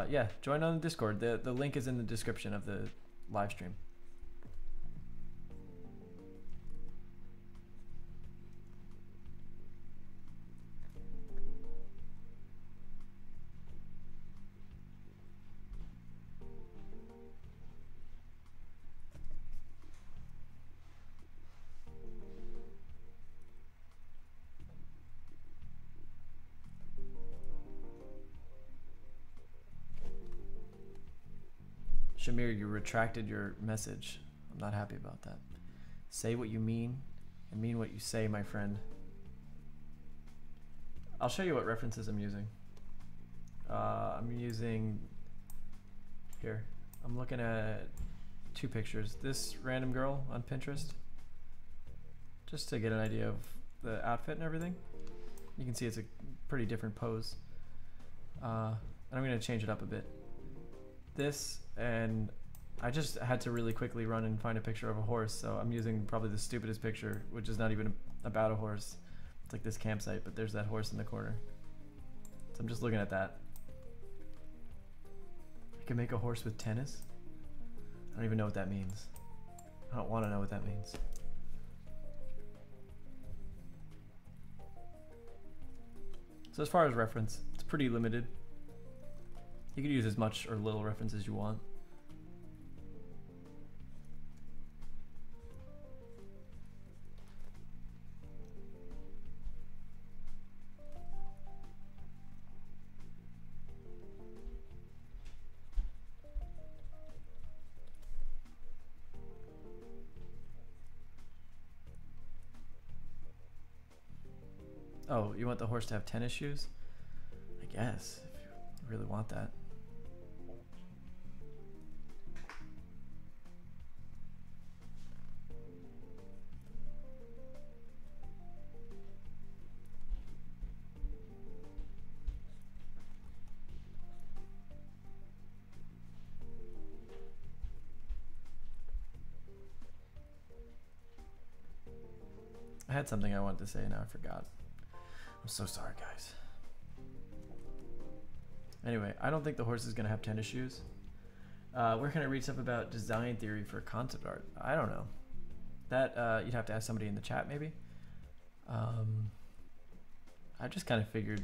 Yeah, join on the Discord. The link is in the description of the live stream. Shamir, you retracted your message. I'm not happy about that. Say what you mean and mean what you say, my friend. I'll show you what references I'm using. I'm using, here, I'm looking at two pictures. This random girl on Pinterest, just to get an idea of the outfit and everything. You can see it's a pretty different pose. And I'm gonna change it up a bit. This, and I just had to really quickly run and find a picture of a horse, so I'm using probably the stupidest picture, which is not even about a horse. It's like this campsite, but there's that horse in the corner. So I'm just looking at that. I can make a horse with tennis? I don't even know what that means. I don't want to know what that means. So as far as reference, it's pretty limited. You can use as much or little reference as you want. Oh, you want the horse to have tennis shoes? I guess, if you really want that. I had something I wanted to say, now I forgot. I'm so sorry, guys. Anyway, I don't think the horse is going to have tennis shoes. Where can I read stuff about design theory for concept art? I don't know. That you'd have to ask somebody in the chat, maybe. I just kind of figured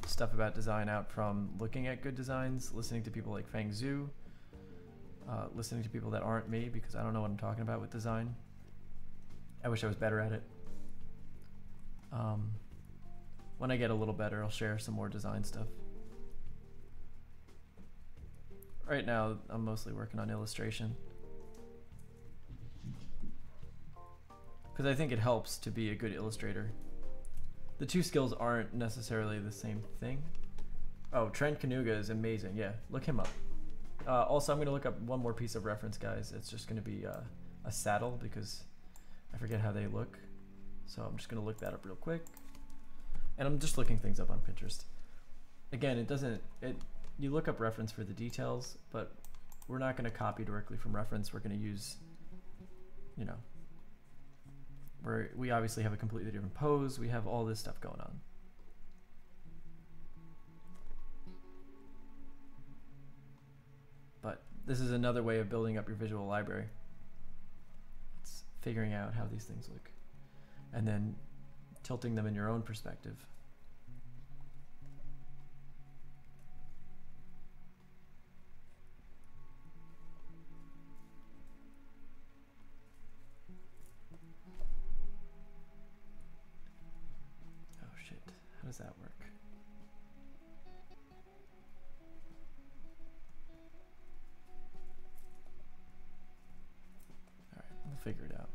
stuff about design out from looking at good designs, listening to people like Fang Zhu, listening to people that aren't me because I don't know what I'm talking about with design. I wish I was better at it. When I get a little better, I'll share some more design stuff. Right now, I'm mostly working on illustration. Because I think it helps to be a good illustrator. The two skills aren't necessarily the same thing. Oh, Trent Kanuga is amazing. Yeah, look him up. Also, I'm going to look up one more piece of reference, guys. It's just going to be a saddle because I forget how they look. So I'm just going to look that up real quick. And I'm just looking things up on Pinterest. Again, you look up reference for the details, but we're not going to copy directly from reference. We're going to use, you know, we obviously have a completely different pose. We have all this stuff going on. But this is another way of building up your visual library. It's figuring out how these things look and then tilting them in your own perspective. Oh shit, how does that work? All right, we'll figure it out.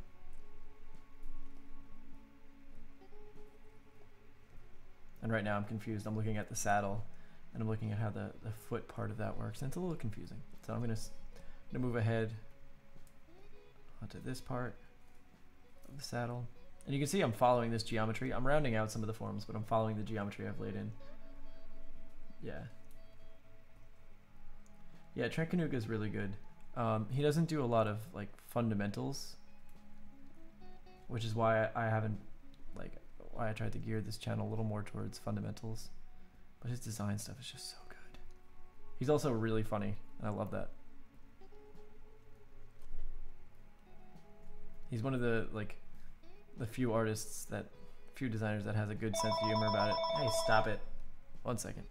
And right now I'm confused. I'm looking at the saddle and I'm looking at how the foot part of that works. And it's a little confusing. So I'm gonna move ahead onto this part of the saddle. And you can see I'm following this geometry. I'm rounding out some of the forms, but I'm following the geometry I've laid in. Yeah. Yeah, Trent Kanuga is really good. He doesn't do a lot of like fundamentals, which is why I haven't why I tried to gear this channel a little more towards fundamentals, but his design stuff is just so good. He's also really funny, and I love that. He's one of the few designers that has a good sense of humor about it. Hey, stop it. 1 second.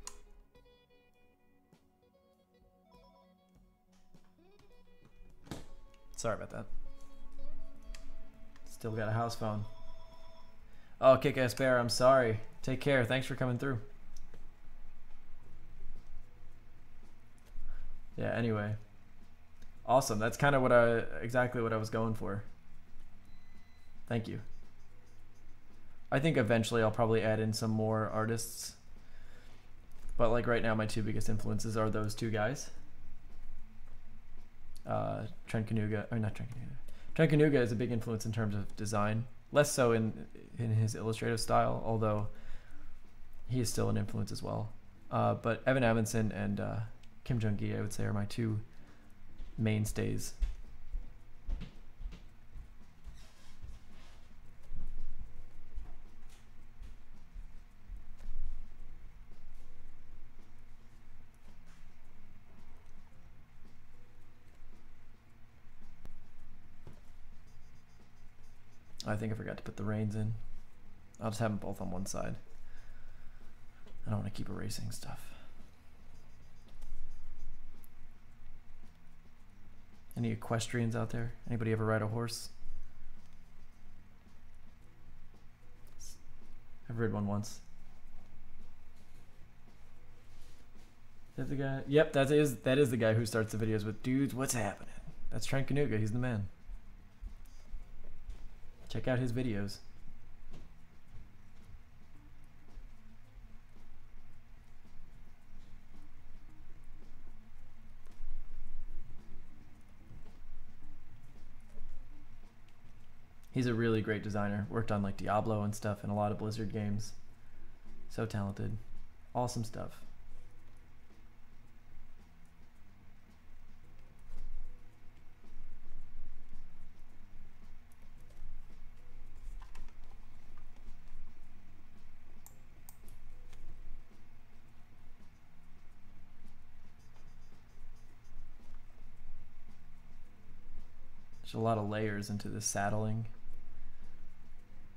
Sorry about that. Still got a house phone. Oh, Kick-Ass Bear, I'm sorry. Take care. Thanks for coming through. Yeah, anyway. Awesome. That's kind of exactly what I was going for. Thank you. I think eventually I'll probably add in some more artists. But like right now, my two biggest influences are those two guys. Trent Kanuga, or not Trent Kanuga. Trent Kanuga is a big influence in terms of design. Less so in his illustrative style, although he is still an influence as well. But Evan Amundsen and Kim Jung-gi, I would say, are my two mainstays. I think I forgot to put the reins in. I'll just have them both on one side. I don't want to keep erasing stuff. Any equestrians out there? Anybody ever ride a horse? I've ridden one once. Is that the guy? Yep, that is the guy who starts the videos with, dudes, what's happening? That's Trent Kanuga, he's the man. Check out his videos. He's a really great designer. Worked on like Diablo and stuff and a lot of Blizzard games. So talented. Awesome stuff. There's a lot of layers into the saddling.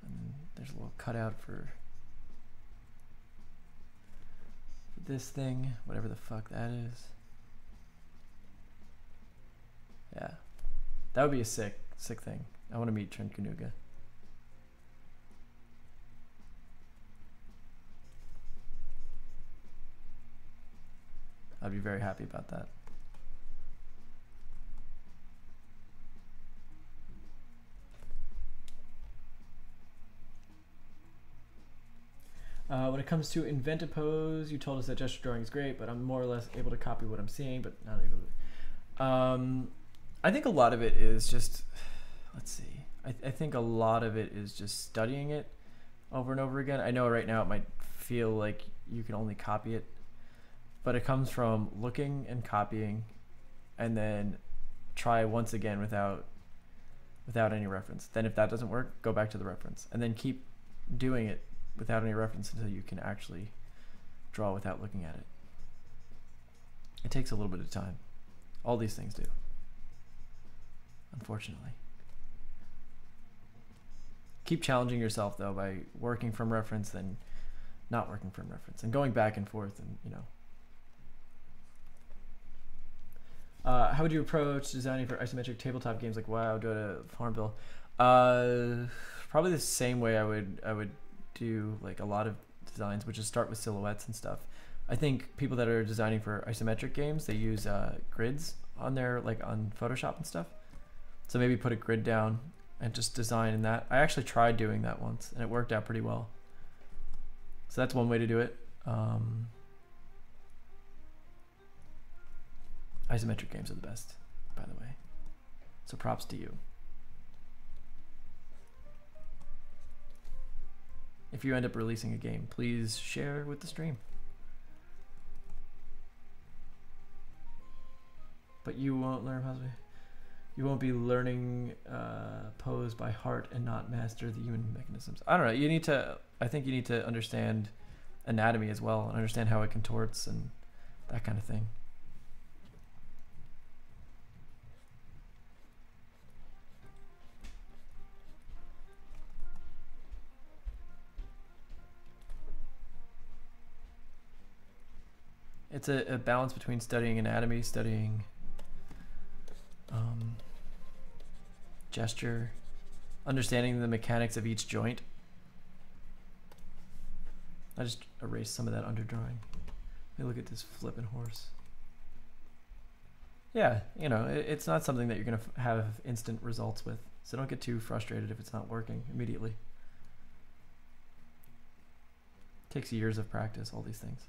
And then there's a little cutout for this thing, whatever the fuck that is. Yeah. That would be a sick thing. I want to meet Trent Kanuga. I'd be very happy about that. When it comes to invent a pose, you told us that gesture drawing is great, but I'm more or less able to copy what I'm seeing, but not able to. I think a lot of it is just, let's see. I think a lot of it is just studying it over and over again. I know right now it might feel like you can only copy it, but it comes from looking and copying, and then try once again without any reference. Then if that doesn't work, go back to the reference, and then keep doing it without any reference until you can actually draw without looking at it. It takes a little bit of time. All these things do, unfortunately. Keep challenging yourself though by working from reference, then not working from reference, and going back and forth, and you know. How would you approach designing for isometric tabletop games like WoW, Dota, Farmville? Probably the same way I would do like a lot of designs, which is start with silhouettes and stuff. I think people that are designing for isometric games, they use grids on their, like on Photoshop and stuff. So maybe put a grid down and just design in that. I actually tried doing that once and it worked out pretty well. So that's one way to do it. Isometric games are the best, by the way. So props to you. If you end up releasing a game, please share with the stream. But you won't learn possibly. You won't be learning pose by heart and not master the human mechanisms. I don't know. You need to. I think you need to understand anatomy as well and understand how it contorts and that kind of thing. It's a balance between studying anatomy, studying gesture, understanding the mechanics of each joint. I just erased some of that underdrawing. Let me look at this flippin' horse. Yeah, you know, it's not something that you're going to have instant results with. So don't get too frustrated if it's not working immediately. It takes years of practice, all these things.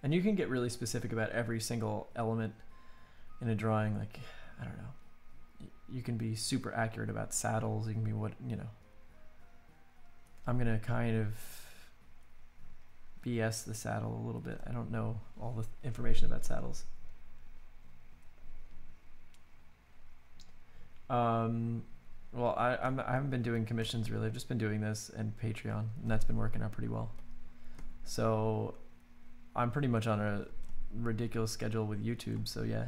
And you can get really specific about every single element in a drawing. Like, I don't know. You can be super accurate about saddles. You can be what, you know. I'm going to kind of BS the saddle a little bit. I don't know all the information about saddles. Well, I haven't been doing commissions really. I've just been doing this and Patreon, and that's been working out pretty well. So I'm pretty much on a ridiculous schedule with YouTube, so yeah.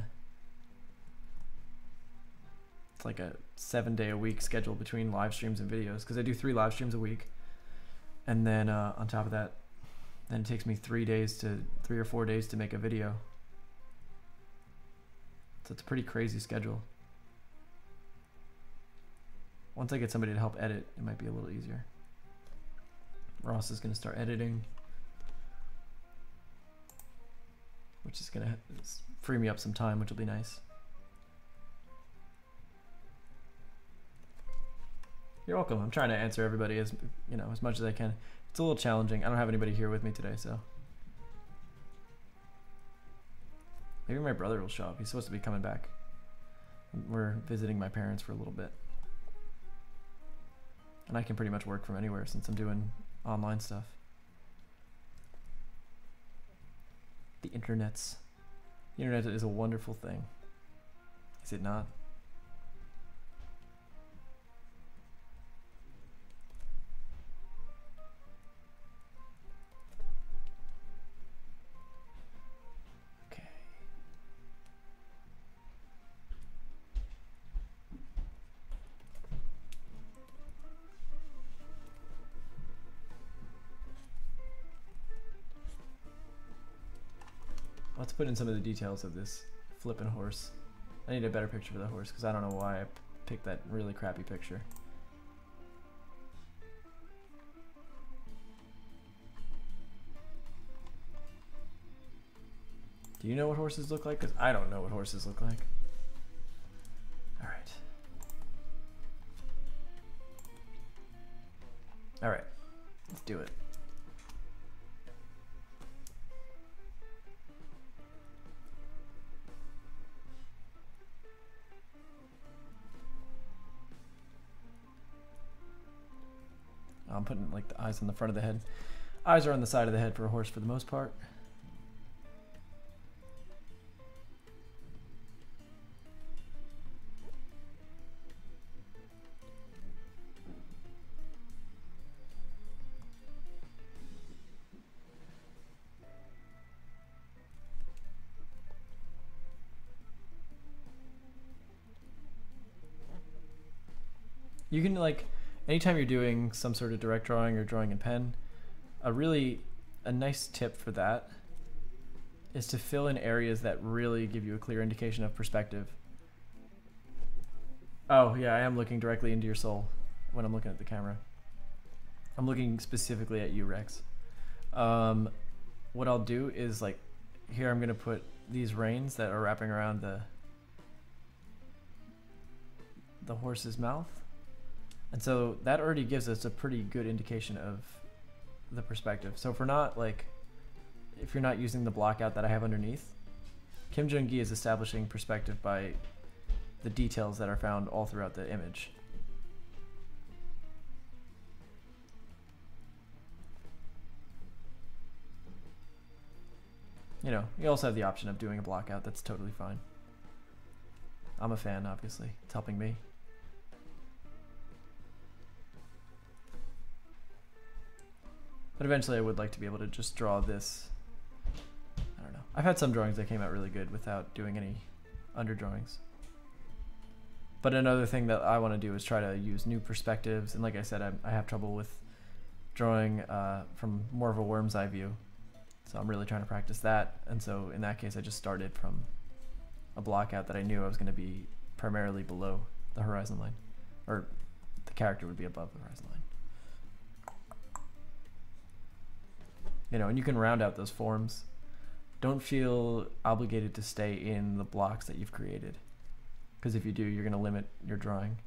It's like a 7-day-a-week schedule between live streams and videos, because I do 3 live streams a week. And then on top of that, then it takes me 3 or 4 days to make a video. So it's a pretty crazy schedule. Once I get somebody to help edit, it might be a little easier. Ross is going to start editing, which is going to free me up some time, which will be nice. You're welcome. I'm trying to answer everybody as much as I can. It's a little challenging. I don't have anybody here with me today, so maybe my brother will show up. He's supposed to be coming back. We're visiting my parents for a little bit. And I can pretty much work from anywhere since I'm doing online stuff. The internet is a wonderful thing. Is it not? put in some of the details of this flippin' horse. I need a better picture for the horse because I don't know why I picked that really crappy picture. Do you know what horses look like? Because I don't know what horses look like. Alright. Alright. Let's do it. I'm putting like the eyes on the front of the head. Eyes are on the side of the head for a horse for the most part. You can like, anytime you're doing some sort of direct drawing or drawing in pen, a nice tip for that is to fill in areas that really give you a clear indication of perspective. Oh yeah, I am looking directly into your soul when I'm looking at the camera. I'm looking specifically at you, Rex. What I'll do is like, here I'm gonna put these reins that are wrapping around the horse's mouth. And so that already gives us a pretty good indication of the perspective. So if you're not using the block out that I have underneath, Kim Jung-gi is establishing perspective by the details that are found all throughout the image. You know, you also have the option of doing a block out. That's totally fine. I'm a fan, obviously. It's helping me. But eventually I would like to be able to just draw this. I don't know. I've had some drawings that came out really good without doing any under drawings. But another thing that I want to do is try to use new perspectives. And like I said, I have trouble with drawing from more of a worm's eye view. So I'm really trying to practice that. And so in that case, I just started from a block out that I knew I was going to be primarily below the horizon line. Or the character would be above the horizon line. You know, and you can round out those forms. Don't feel obligated to stay in the blocks that you've created. Because if you do, you're going to limit your drawing.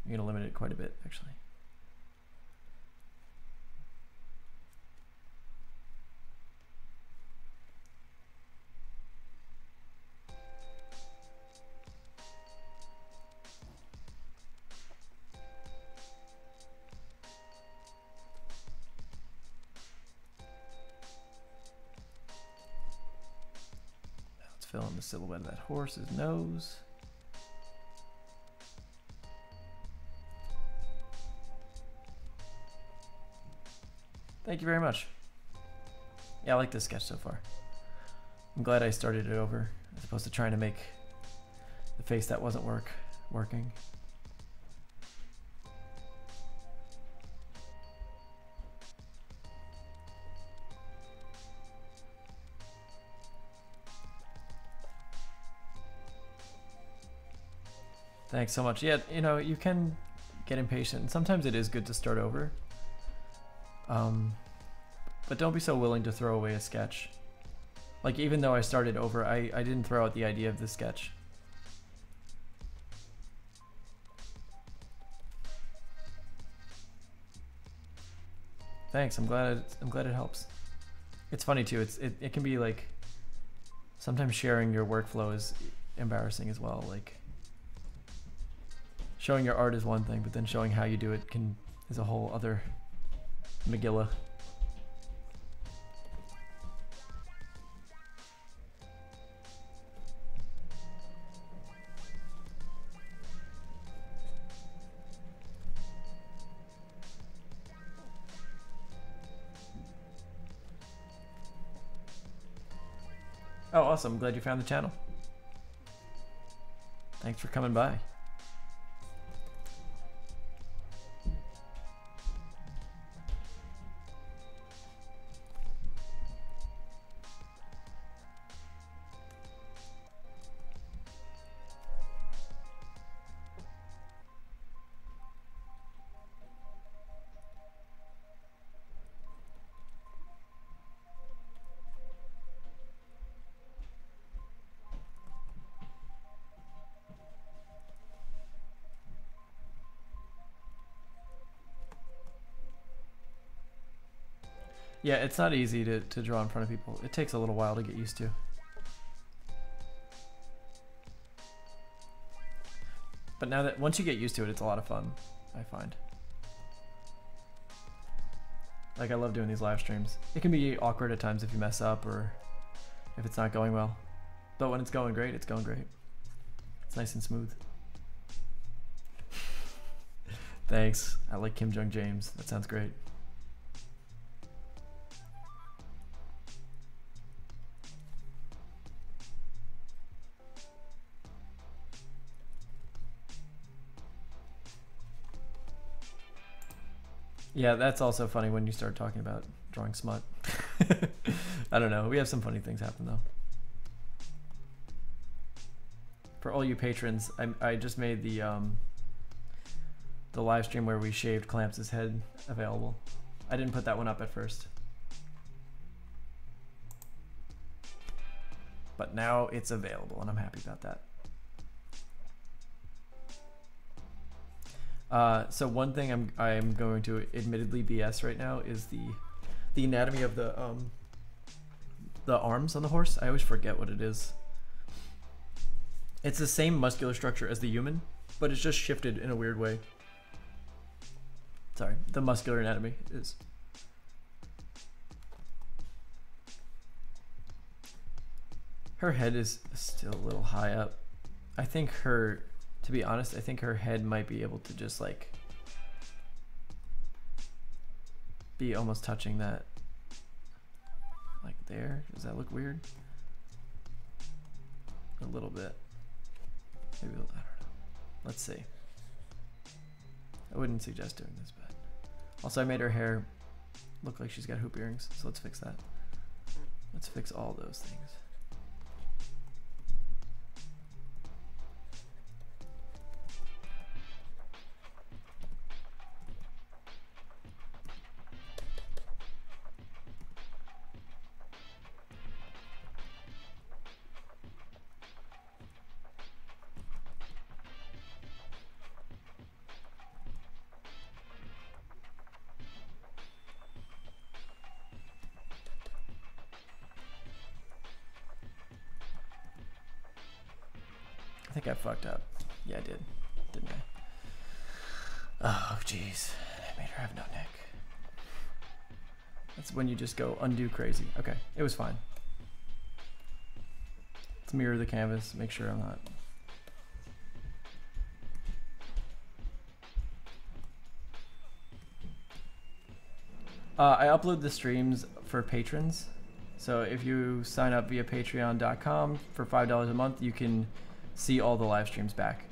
You're going to limit it quite a bit, actually. Fill in the silhouette of that horse's nose. Thank you very much. Yeah, I like this sketch so far. I'm glad I started it over as opposed to trying to make the face that wasn't working. Thanks so much. Yeah, you know, you can get impatient. And sometimes it is good to start over. But don't be so willing to throw away a sketch. Like, even though I started over, I didn't throw out the idea of the sketch. Thanks, I'm glad it helps. It's funny too, it can be like, sometimes sharing your workflow is embarrassing as well. Like, showing your art is one thing, but then showing how you do it is a whole other Megillah. Oh, awesome. I'm glad you found the channel. Thanks for coming by. Yeah, it's not easy to draw in front of people. It takes a little while to get used to. But now that once you get used to it, it's a lot of fun, I find. Like, I love doing these live streams. It can be awkward at times if you mess up or if it's not going well. But when it's going great, it's going great. It's nice and smooth. Thanks. I like Kim Jong James. That sounds great. Yeah, that's also funny when you start talking about drawing smut. I don't know. We have some funny things happen though. For all you patrons, I just made the live stream where we shaved Clamps' head available. I didn't put that one up at first. But now it's available and I'm happy about that. So one thing I'm going to admittedly BS right now is the anatomy of the arms on the horse. I always forget what it is. It's the same muscular structure as the human, but it's just shifted in a weird way. Sorry, the muscular anatomy is. Her head is still a little high up. I think her, to be honest, I think her head might be able to just like be almost touching that, like there. Does that look weird? A little bit. Maybe, I don't know. Let's see. I wouldn't suggest doing this, but also I made her hair look like she's got hoop earrings, so let's fix that. Let's fix all those things. I think I fucked up. Yeah, I did. Didn't I? Oh, jeez. I made her have no neck. That's when you just go undo crazy. Okay, it was fine. Let's mirror the canvas, make sure I'm not... I upload the streams for patrons. So if you sign up via patreon.com for $5 a month, you can see all the live streams back.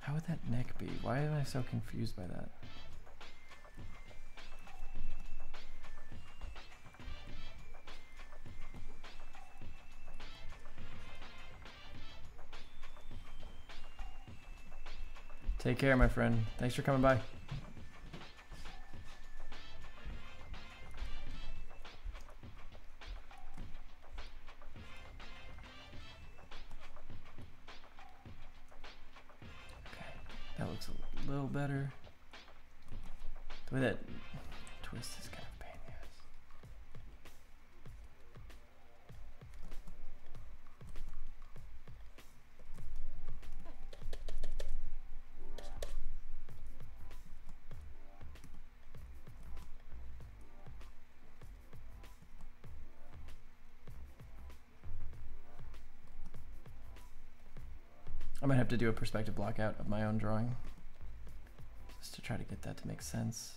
How would that neck be? Why am I so confused by that? Take care, my friend. Thanks for coming by. Okay, that looks a little better. The way that twist is kind of a pain in the ass. I might have to do a perspective blockout of my own drawing just to try to get that to make sense.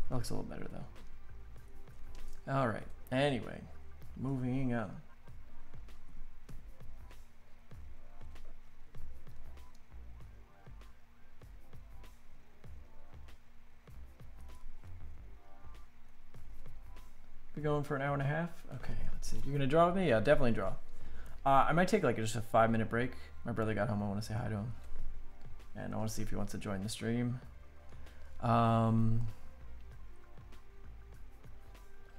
That looks a little better though. All right, anyway, moving on. We're going for an hour and a half? Okay, let's see. You're gonna draw with me? Yeah, definitely draw. I might take like just a 5-minute break. My brother got home. I want to say hi to him, and I want to see if he wants to join the stream. And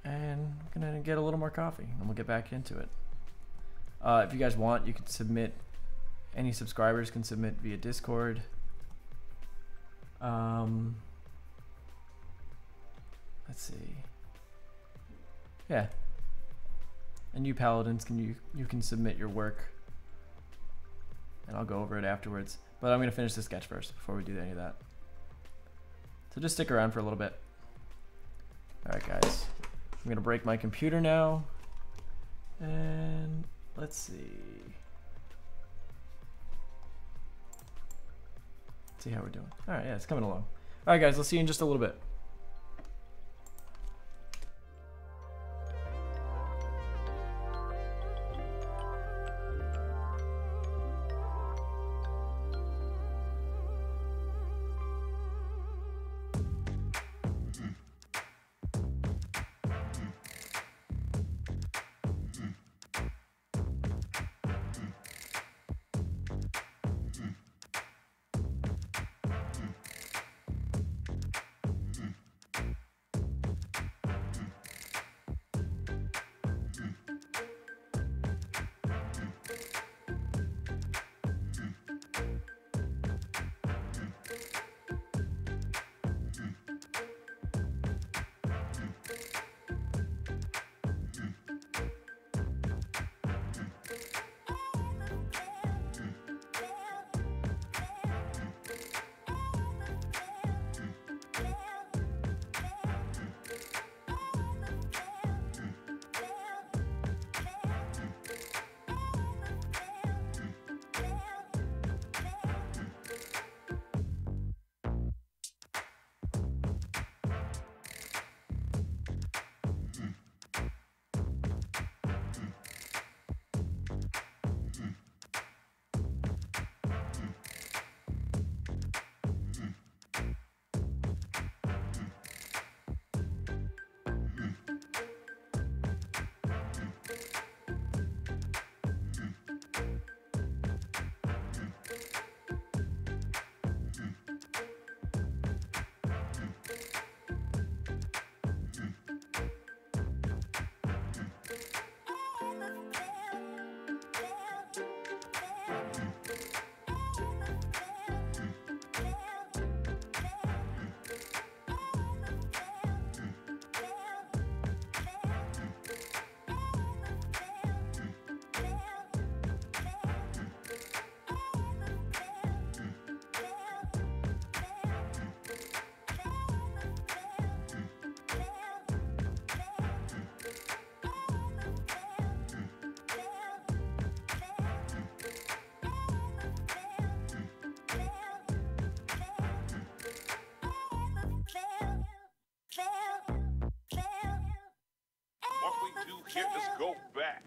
I'm gonna get a little more coffee, and we'll get back into it. If you guys want, you can submit. Any subscribers can submit via Discord. Let's see. Yeah. And you paladins you can submit your work, and I'll go over it afterwards. But I'm gonna finish the sketch first before we do any of that. So just stick around for a little bit. All right, guys. I'm gonna break my computer now, and let's see. See how we're doing. All right, yeah, it's coming along. All right, guys, I'll see you in just a little bit. Can't just go back.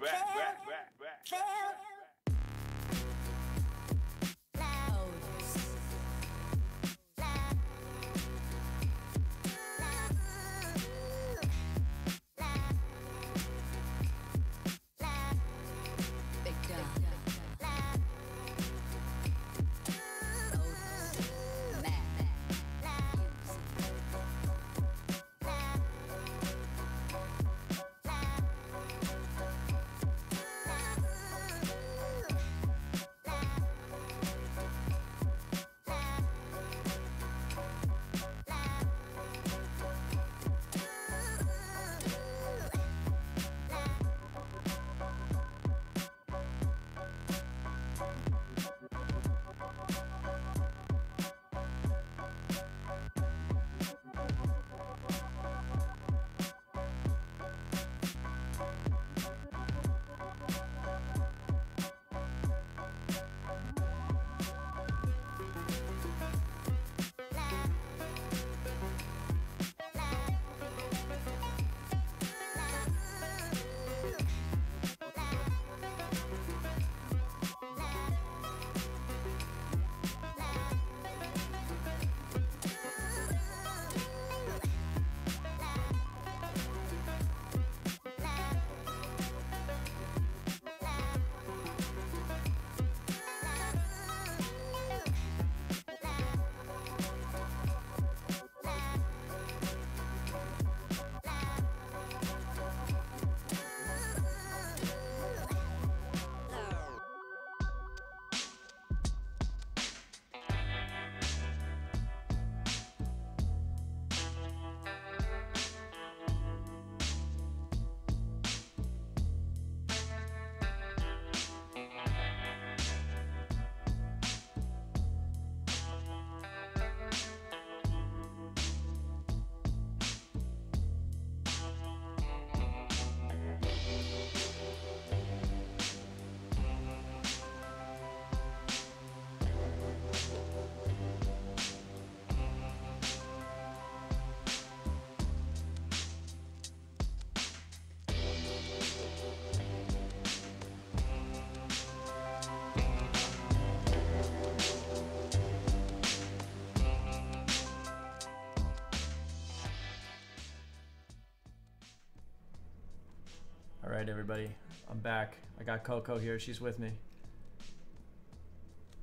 Alright everybody, I'm back. I got Coco here, she's with me.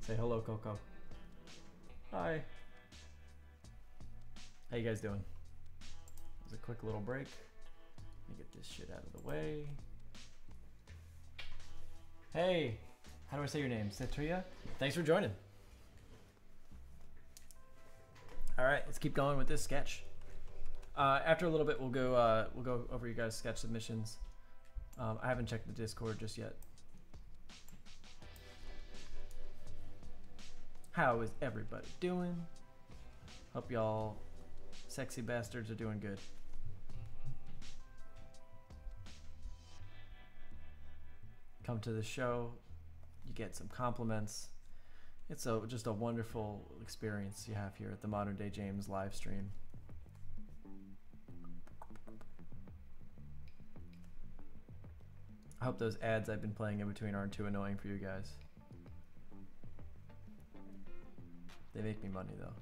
Say hello, Coco. Hi. How you guys doing? It was a quick little break. Let me get this shit out of the way. Hey, how do I say your name? Setria? Thanks for joining. Alright, let's keep going with this sketch. After a little bit we'll go over you guys' sketch submissions. I haven't checked the Discord just yet. How is everybody doing? Hope y'all sexy bastards are doing good. Come to the show, you get some compliments. It's just a wonderful experience you have here at the Modern Day James live stream. I hope those ads I've been playing in between aren't too annoying for you guys. They make me money though.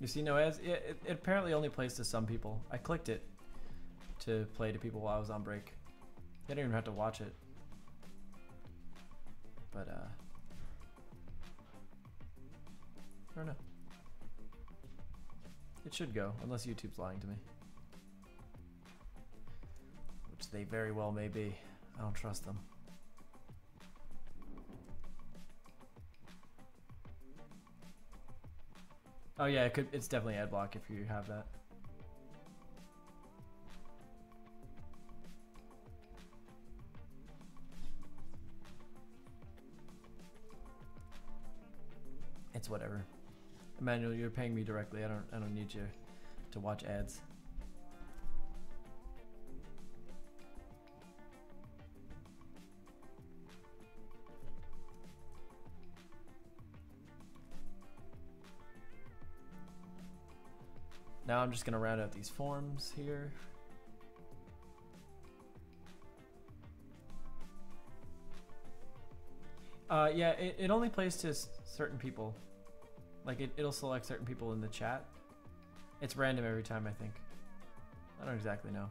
You see no ads? Yeah, it apparently only plays to some people. I clicked it to play to people while I was on break. They didn't even have to watch it. But I don't know. It should go, unless YouTube's lying to me. Which they very well may be. I don't trust them. Oh yeah, it's definitely ad block if you have that. It's whatever. Emmanuel, you're paying me directly. I don't need you to watch ads. Now I'm just gonna round out these forms here. Yeah, it only plays to certain people. Like it'll select certain people in the chat. It's random every time, I think. I don't exactly know.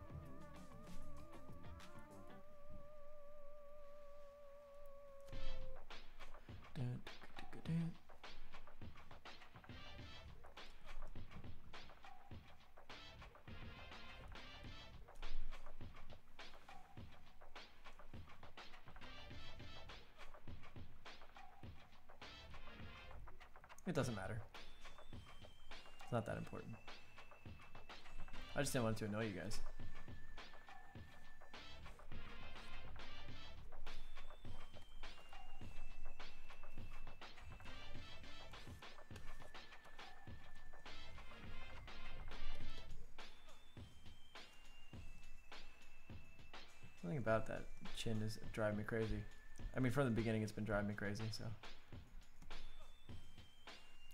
It doesn't matter. It's not that important. I just didn't want to annoy you guys. Something about that chin is driving me crazy. I mean, from the beginning it's been driving me crazy, so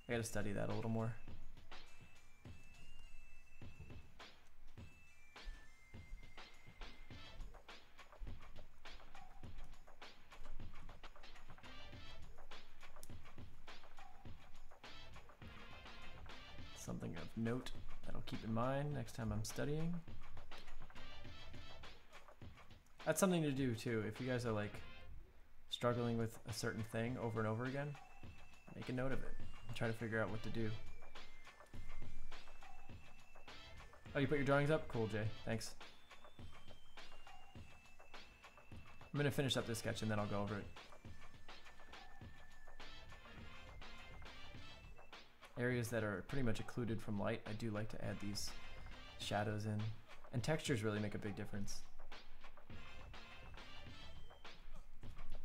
I gotta study that a little more. Something of note that I'll keep in mind next time I'm studying. That's something to do too. If you guys are like struggling with a certain thing over and over again, make a note of it. Try to figure out what to do. Oh, you put your drawings up? Cool, Jay. Thanks. I'm gonna finish up this sketch and then I'll go over it. Areas that are pretty much occluded from light, I do like to add these shadows in. And textures really make a big difference.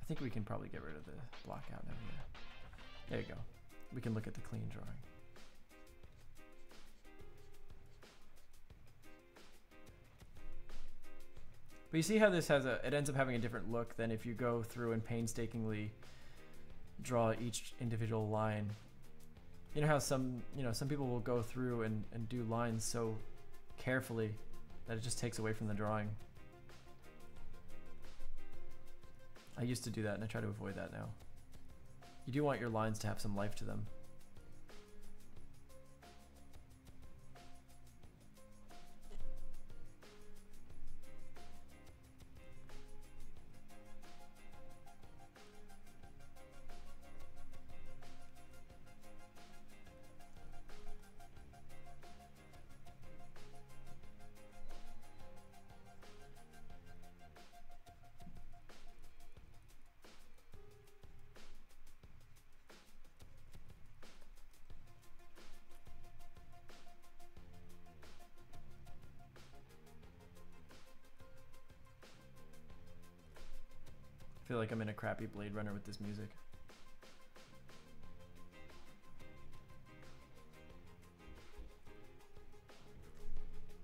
I think we can probably get rid of the block out now. Yeah. There you go. We can look at the clean drawing. But you see how this has it ends up having a different look than if you go through and painstakingly draw each individual line You know how some people will go through and do lines so carefully that it just takes away from the drawing. I used to do that and I try to avoid that now. You do want your lines to have some life to them. I feel like I'm in a crappy Blade Runner with this music.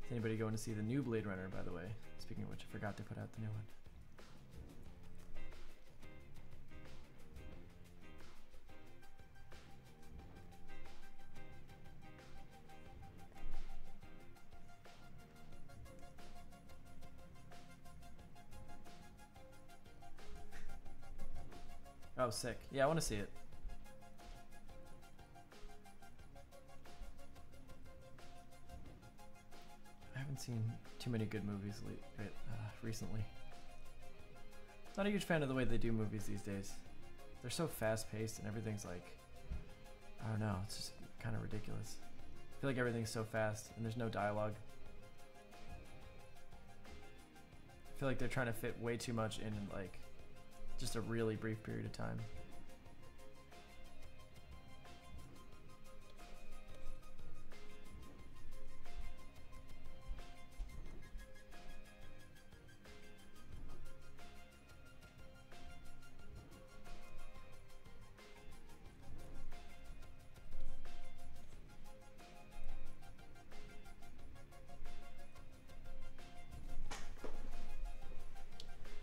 Is anybody going to see the new Blade Runner, by the way? Speaking of which, I forgot to put out the new one. Oh, sick. Yeah, I want to see it. I haven't seen too many good movies recently. Not a huge fan of the way they do movies these days. They're so fast-paced and everything's like, I don't know, it's just kind of ridiculous. I feel like everything's so fast and there's no dialogue. I feel like they're trying to fit way too much in like just a really brief period of time.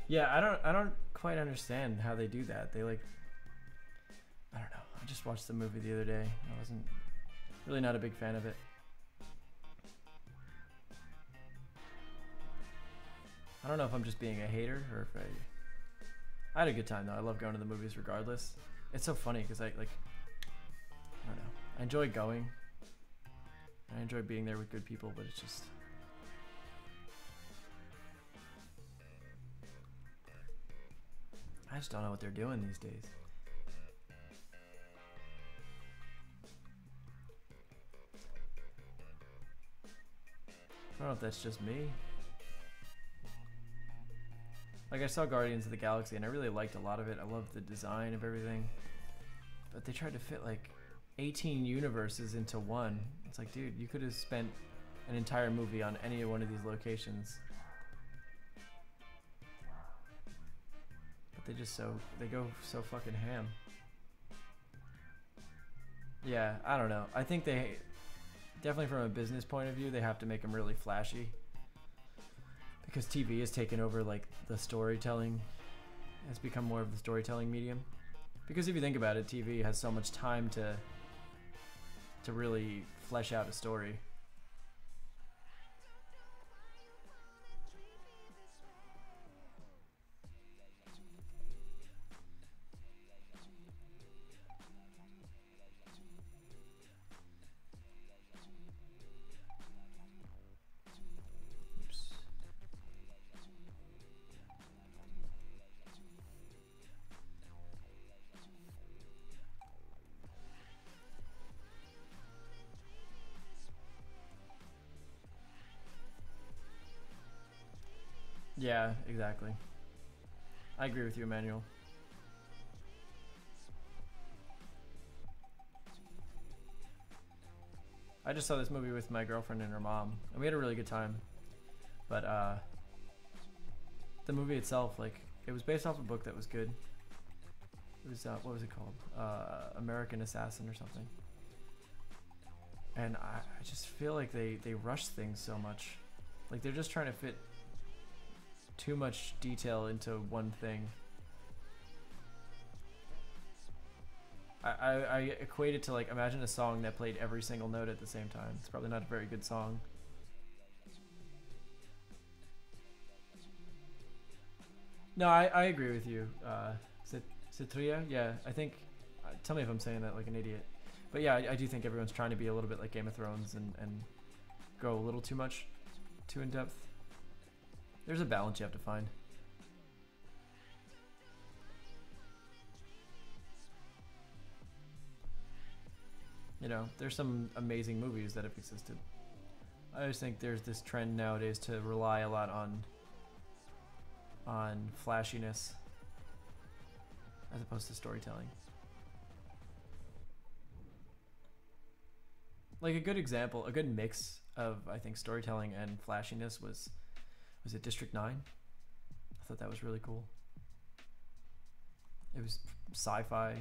Yeah, I don't quite understand how they do that. They like, I don't know. I just watched the movie the other day. I wasn't really not a big fan of it. I don't know if I'm just being a hater or if I had a good time though. I love going to the movies regardless. It's so funny because I don't know. I enjoy going. I enjoy being there with good people, but it's just. I just don't know what they're doing these days. I don't know if that's just me. Like, I saw Guardians of the Galaxy and I really liked a lot of it. I loved the design of everything. But they tried to fit like 18 universes into one. It's like, dude, you could have spent an entire movie on any one of these locations. They go so fucking ham. Yeah, I don't know. I think they definitely from a business point of view, they have to make them really flashy because TV has taken over like the storytelling. Has become more of the storytelling medium. Because if you think about it, TV has so much time to really flesh out a story. Yeah, exactly. I agree with you, Emmanuel. I just saw this movie with my girlfriend and her mom, and we had a really good time. But the movie itself, like, it was based off a book that was good. It was what was it called? American Assassin or something. And I just feel like they rush things so much. Like, they're just trying to fit too much detail into one thing. I equate it to like, imagine a song that played every single note at the same time. It's probably not a very good song. No, I agree with you. Citria? Yeah, I think, tell me if I'm saying that like an idiot. But yeah, I do think everyone's trying to be a little bit like Game of Thrones and go a little too much, too in depth. There's a balance you have to find. You know, there's some amazing movies that have existed. I just think there's this trend nowadays to rely a lot on flashiness as opposed to storytelling. Like a good example, a good mix of I think storytelling and flashiness was it District 9? I thought that was really cool. It was sci-fi,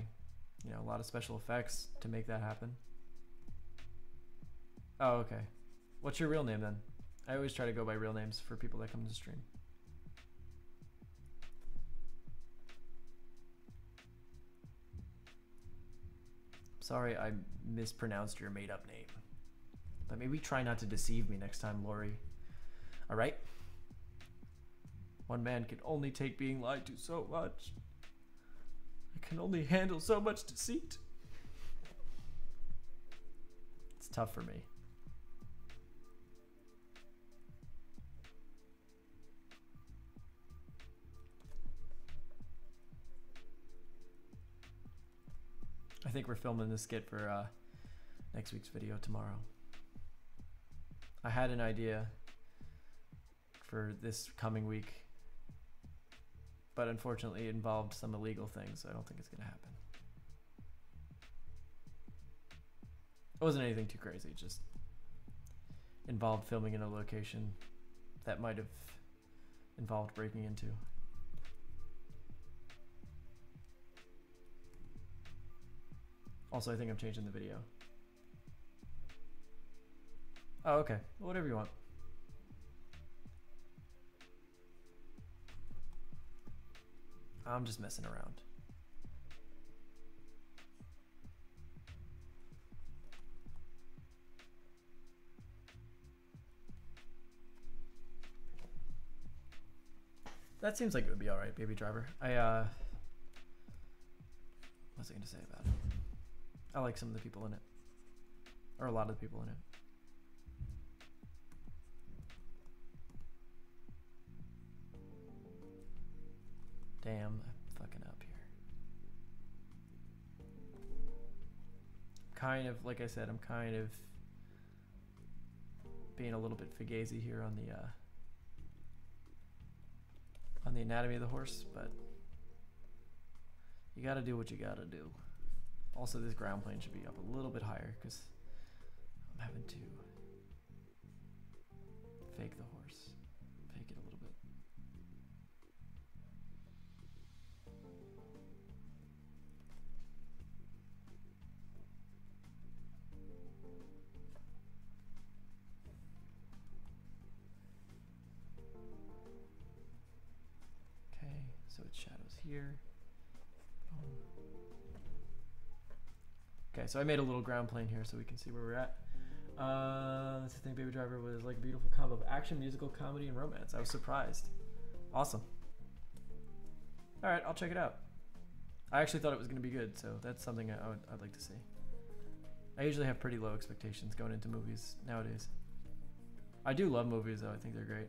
you know, a lot of special effects to make that happen. Oh, okay. What's your real name then? I always try to go by real names for people that come to stream. Sorry I mispronounced your made-up name. But maybe try not to deceive me next time, Lori. Alright? One man can only take being lied to so much. I can only handle so much deceit. It's tough for me. I think we're filming this skit for next week's video tomorrow. I had an idea for this coming week, but unfortunately it involved some illegal things, so I don't think it's gonna happen. It wasn't anything too crazy, it just involved filming in a location that might have involved breaking into. Also, I think I'm changing the video. Oh, okay. Well, whatever you want. I'm just messing around. That seems like it would be alright, Baby Driver. What was I going to say about it? I like some of the people in it. Or a lot of the people in it. Damn, I'm fucking up here. Kind of, like I said, I'm kind of being a little bit fugazi here on the anatomy of the horse, but you gotta do what you gotta do. Also, this ground plane should be up a little bit higher because I'm having to fake the horse. Fake it a little bit. Okay, so it's shadows here. Okay, so I made a little ground plane here so we can see where we're at. That's the thing, Baby Driver was like a beautiful combo of action, musical, comedy, and romance. I was surprised. Awesome. Alright, I'll check it out. I actually thought it was going to be good, so that's something I'd like to see. I usually have pretty low expectations going into movies nowadays. I do love movies, though. I think they're great.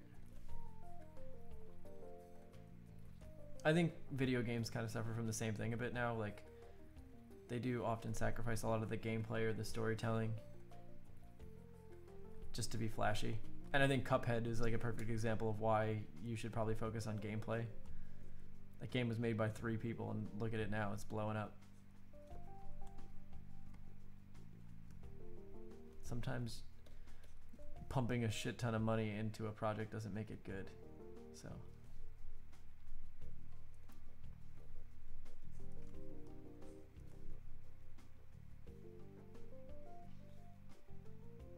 I think video games kind of suffer from the same thing a bit now. Like, they do often sacrifice a lot of the gameplay or the storytelling just to be flashy. And I think Cuphead is like a perfect example of why you should probably focus on gameplay. That game was made by 3 people and look at it now, it's blowing up. Sometimes pumping a shit ton of money into a project doesn't make it good. So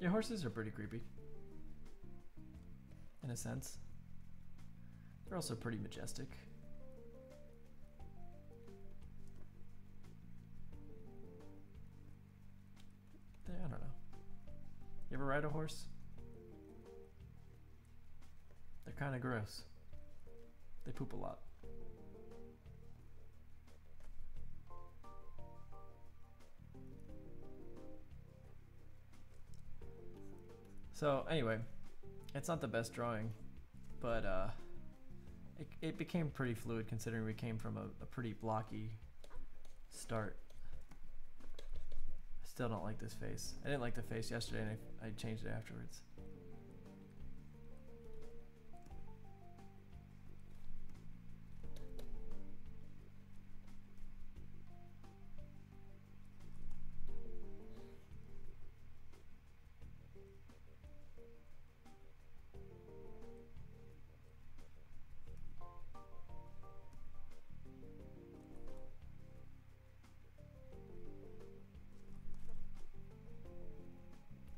your horses are pretty creepy, in a sense. They're also pretty majestic. You ever ride a horse? They're kind of gross. They poop a lot. So anyway, it's not the best drawing, but it became pretty fluid considering we came from a pretty blocky start. I still don't like this face. I didn't like the face yesterday and I changed it afterwards.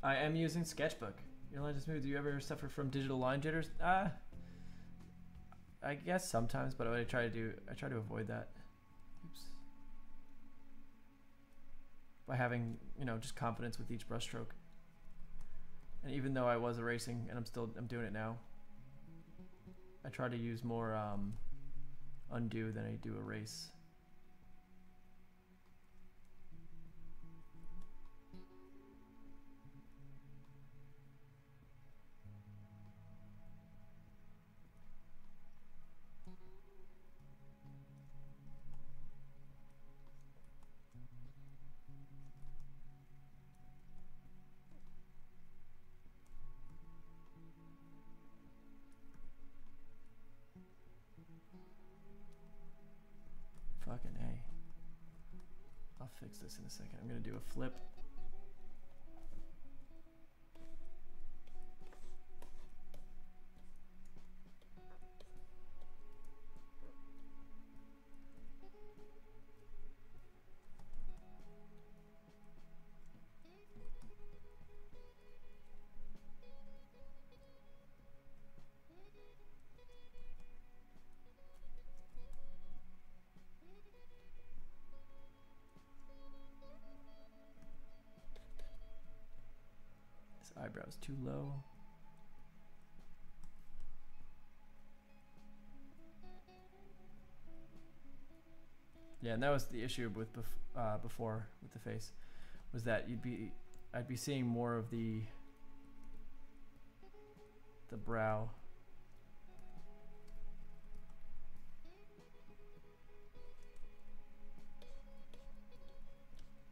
I am using Sketchbook. Your line is smooth. Do you ever suffer from digital line jitters? I guess sometimes, but what I try to avoid that. Oops. By having, you know, just confidence with each brushstroke. And even though I was erasing, and I'm doing it now, I try to use more undo than I do erase. Fucking A. I'll fix this in a second. I'm gonna do a flip. Eyebrows too low. Yeah, and that was the issue with before with the face, was that I'd be seeing more of the brow.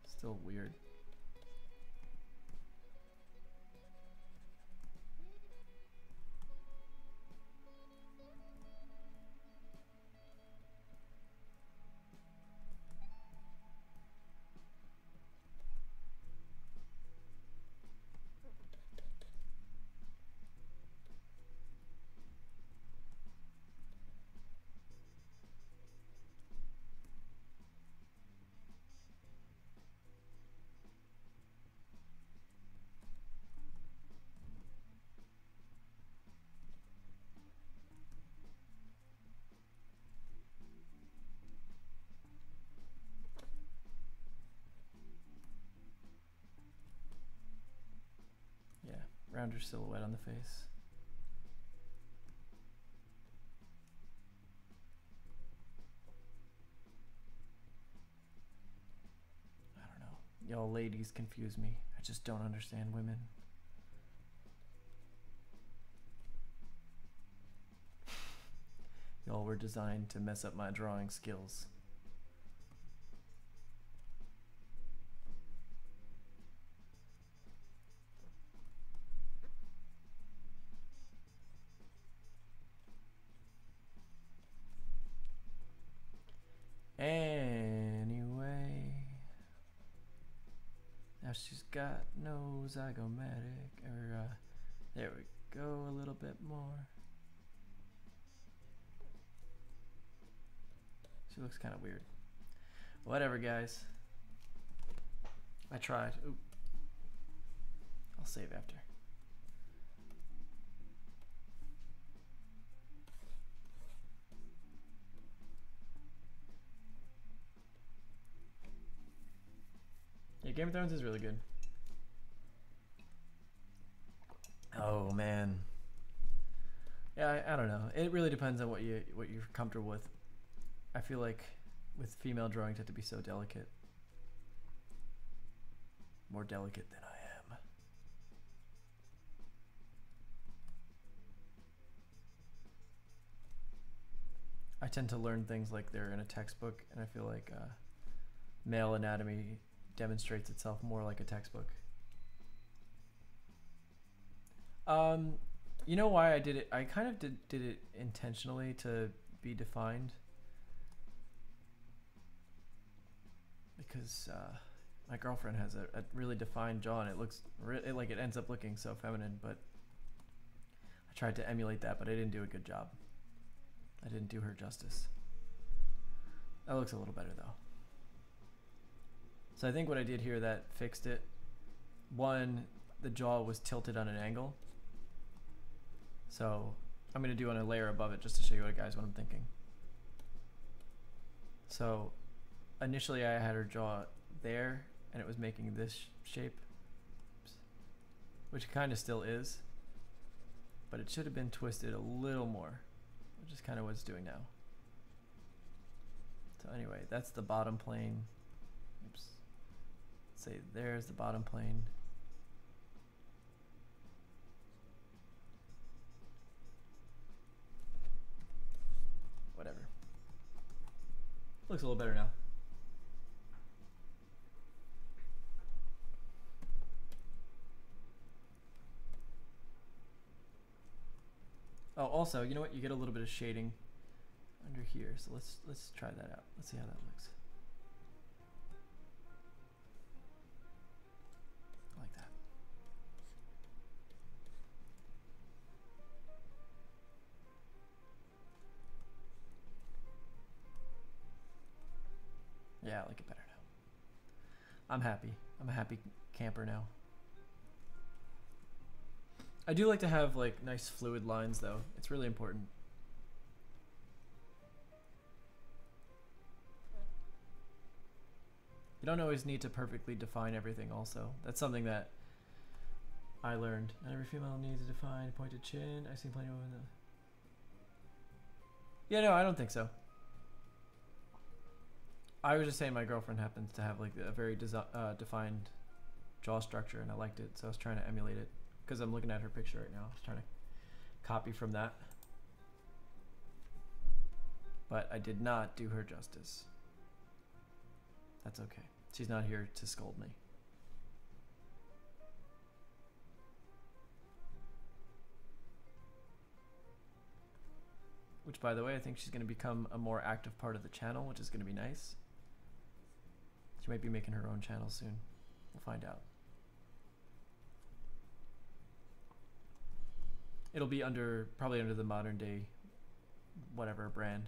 Still weird. Rounder silhouette on the face. I don't know. Y'all ladies confuse me. I just don't understand women. Y'all were designed to mess up my drawing skills. Anyway, now she's got no zygomatic, there we go, a little bit more. She looks kind of weird. Whatever, guys. I tried. Oop. I'll save after. Yeah, Game of Thrones is really good. Oh man. Yeah, I don't know. It really depends on what you're comfortable with. I feel like with female drawings, you have to be so delicate. More delicate than I am. I tend to learn things like they're in a textbook, and I feel like male anatomy demonstrates itself more like a textbook. You know why I did it? I kind of did it intentionally to be defined. Because my girlfriend has a really defined jaw, and it looks like it ends up looking so feminine. But I tried to emulate that, but I didn't do a good job. I didn't do her justice. That looks a little better though. So I think what I did here that fixed it. One, the jaw was tilted on an angle. So I'm going to do on a layer above it just to show you guys what I'm thinking. So initially I had her jaw there and it was making this shape, which kind of still is, but it should have been twisted a little more, which is kind of what it's doing now. So anyway, that's the bottom plane. Oops. Let's say there's the bottom plane. Whatever. Looks a little better now. Oh, also, you know what? You get a little bit of shading under here. So let's try that out. Let's see how that looks. Like that. Yeah, I like it better now. I'm happy. I'm a happy camper now. I do like to have like nice fluid lines though. It's really important. You don't always need to perfectly define everything also. That's something that I learned. Not every female needs a defined pointed chin. I've seen plenty of women. Yeah, no, I don't think so. I was just saying my girlfriend happens to have like a very defined jaw structure and I liked it, so I was trying to emulate it. Because I'm looking at her picture right now. I was trying to copy from that. But I did not do her justice. That's okay. She's not here to scold me. Which, by the way, I think she's going to become a more active part of the channel, which is going to be nice. She might be making her own channel soon. We'll find out. It'll be probably under the Modern Day whatever brand.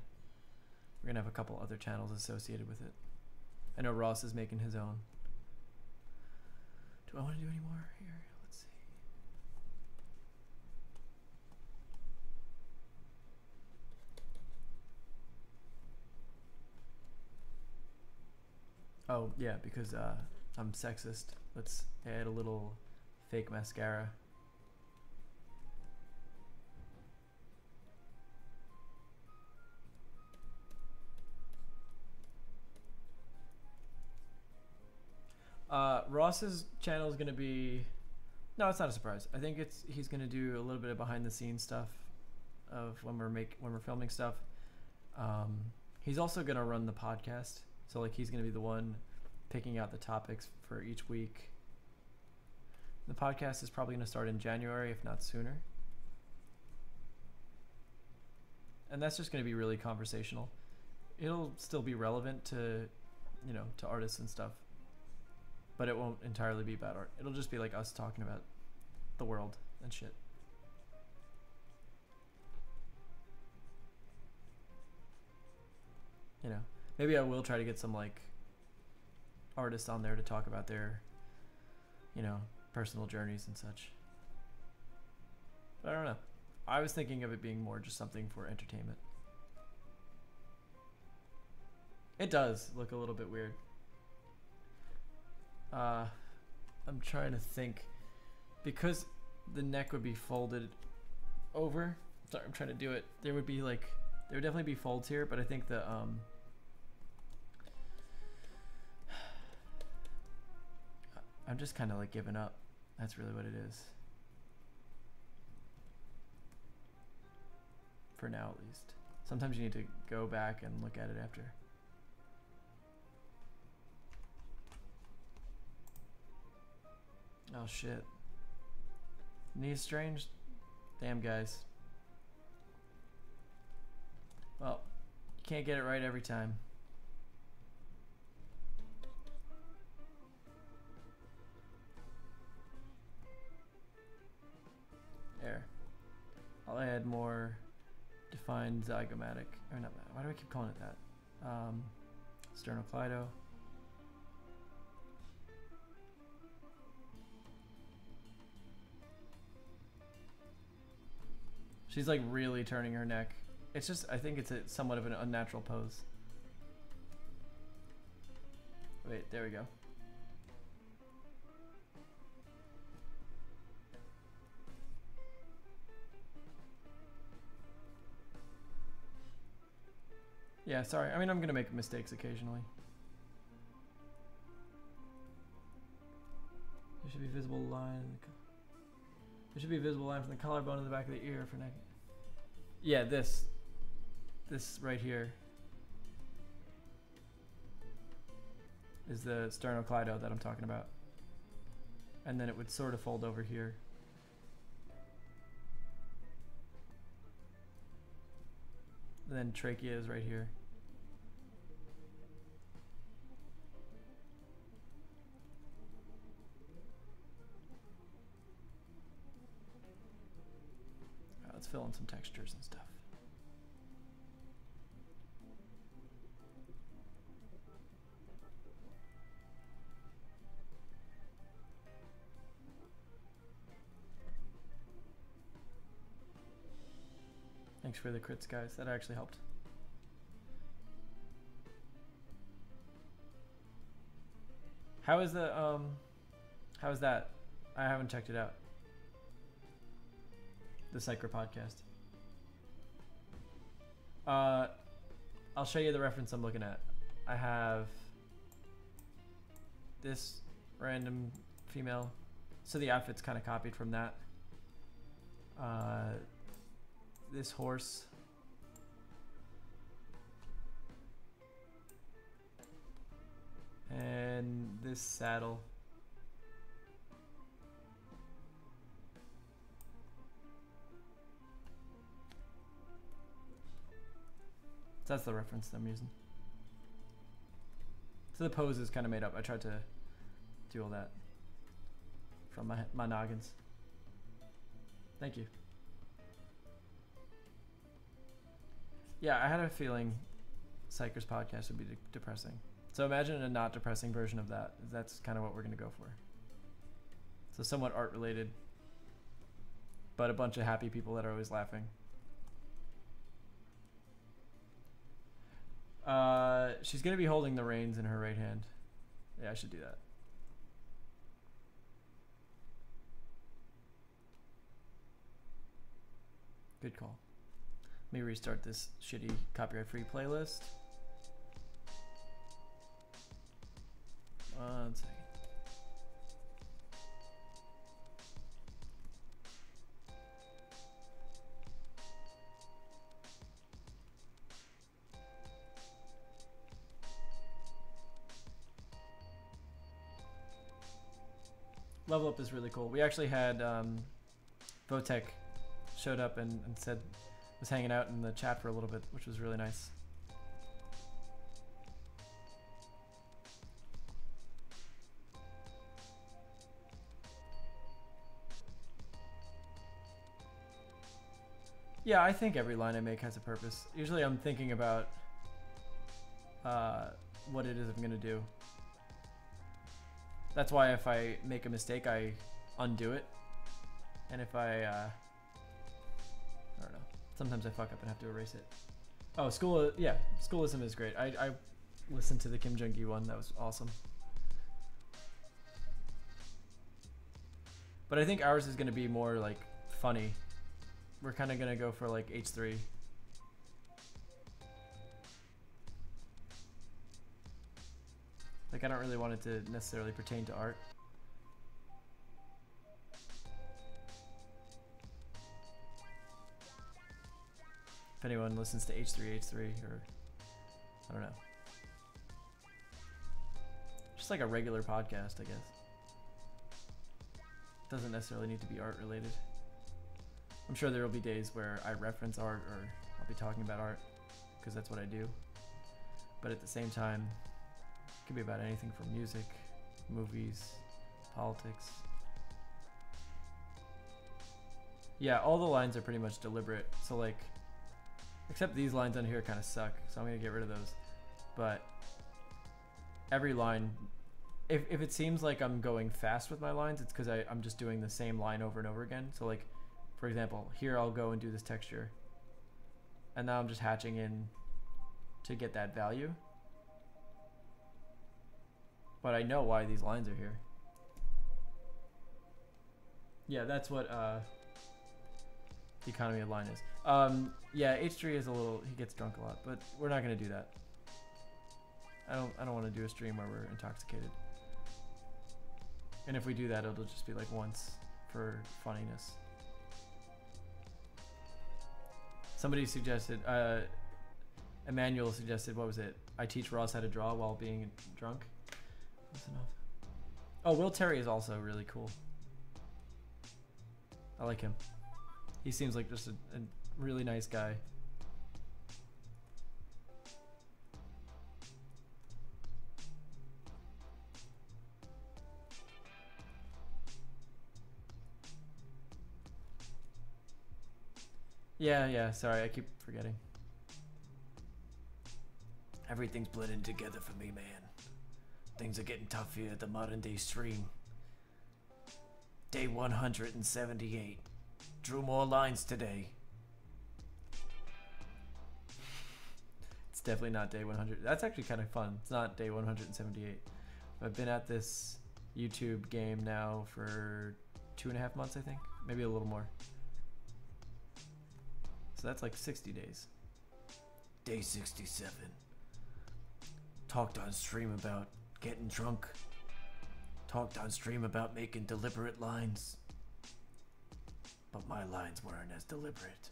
We're gonna have a couple other channels associated with it. I know Ross is making his own. Do I want to do any more here? Let's see. Oh yeah, because I'm sexist. Let's add a little fake mascara. Ross's channel is gonna be, no, it's not a surprise. I think he's gonna do a little bit of behind the scenes stuff of when we're filming stuff. He's also gonna run the podcast, so like he's gonna be the one picking out the topics for each week. The podcast is probably gonna start in January, if not sooner. And that's just gonna be really conversational. It'll still be relevant to, to artists and stuff. But it won't entirely be about art. It'll just be like us talking about the world and shit. Maybe I will try to get some like artists on there to talk about their, personal journeys and such. But I don't know. I was thinking of it being more just something for entertainment. It does look a little bit weird. I'm trying to think, because the neck would be folded over. Sorry, I'm trying to do it. There would be like, there would definitely be folds here, but I think the I'm just kind of like giving up. That's really what it is. For now, at least. Sometimes you need to go back and look at it after. Oh shit. Knees strange? Damn, guys. Well, you can't get it right every time. There. I'll add more defined zygomatic. Or not, why do I keep calling it that? Sternocleido. She's like really turning her neck. It's just, I think it's a somewhat of an unnatural pose. Wait, there we go. Yeah, sorry. I mean, I'm gonna make mistakes occasionally. There should be visible line. There should be a visible line from the collarbone to the back of the ear for neck. Yeah, this right here is the sternocleido that I'm talking about. And then it would sort of fold over here. And then trachea is right here. Let's fill in some textures and stuff. Thanks for the crits, guys. That actually helped. How is the how is that? I haven't checked it out. The Psycher podcast. I'll show you the reference I'm looking at. I have this random female, so the outfit's kind of copied from that. This horse. And this saddle. So that's the reference I'm using. So the pose is kind of made up. I tried to do all that from my noggins. Thank you. Yeah, I had a feeling Psycher's podcast would be depressing. So imagine a not depressing version of that. That's kind of what we're going to go for. So somewhat art related, but a bunch of happy people that are always laughing. She's going to be holding the reins in her right hand. Yeah, I should do that. Good call. Let me restart this shitty copyright-free playlist. One second. Level Up is really cool. We actually had Votek showed up and said, was hanging out in the chat for a little bit, which was really nice. Yeah, I think every line I make has a purpose. Usually I'm thinking about what it is I'm gonna do. That's why if I make a mistake, I undo it. And if I don't know. Sometimes I fuck up and have to erase it. Oh, Schoolism is great. I listened to the Kim Jung-gi one. That was awesome. But I think ours is going to be more like funny. We're kind of going to go for like H3. Like I don't really want it to necessarily pertain to art. If anyone listens to H3 or I don't know. Just like a regular podcast, I guess. Doesn't necessarily need to be art related. I'm sure there will be days where I reference art or I'll be talking about art because that's what I do. But at the same time, it could be about anything from music, movies, politics. Yeah, all the lines are pretty much deliberate. So like, except these lines on here kind of suck, so I'm gonna get rid of those. But every line, if it seems like I'm going fast with my lines, it's because I'm just doing the same line over and over again. So like, for example, here I'll go and do this texture, and now I'm just hatching in to get that value. But I know why these lines are here. Yeah, that's what the economy of line is. Yeah, H3 is a little, he gets drunk a lot, but we're not gonna do that. I don't want to do a stream where we're intoxicated. And if we do that, it'll just be like once for funniness. Somebody suggested, Emmanuel suggested, what was it? I teach Ross how to draw while being drunk. That's enough. Oh, Will Terry is also really cool. I like him. He seems like just a really nice guy. Yeah, sorry, I keep forgetting. Everything's blending together for me, man. Things are getting tough here at the modern day stream. Day 178. Drew more lines today. It's definitely not day 100. That's actually kind of fun. It's not day 178. I've been at this YouTube game now for 2.5 months, I think. Maybe a little more. So that's like 60 days. Day 67. Talked on stream about getting drunk. Talked on stream about making deliberate lines. But my lines weren't as deliberate.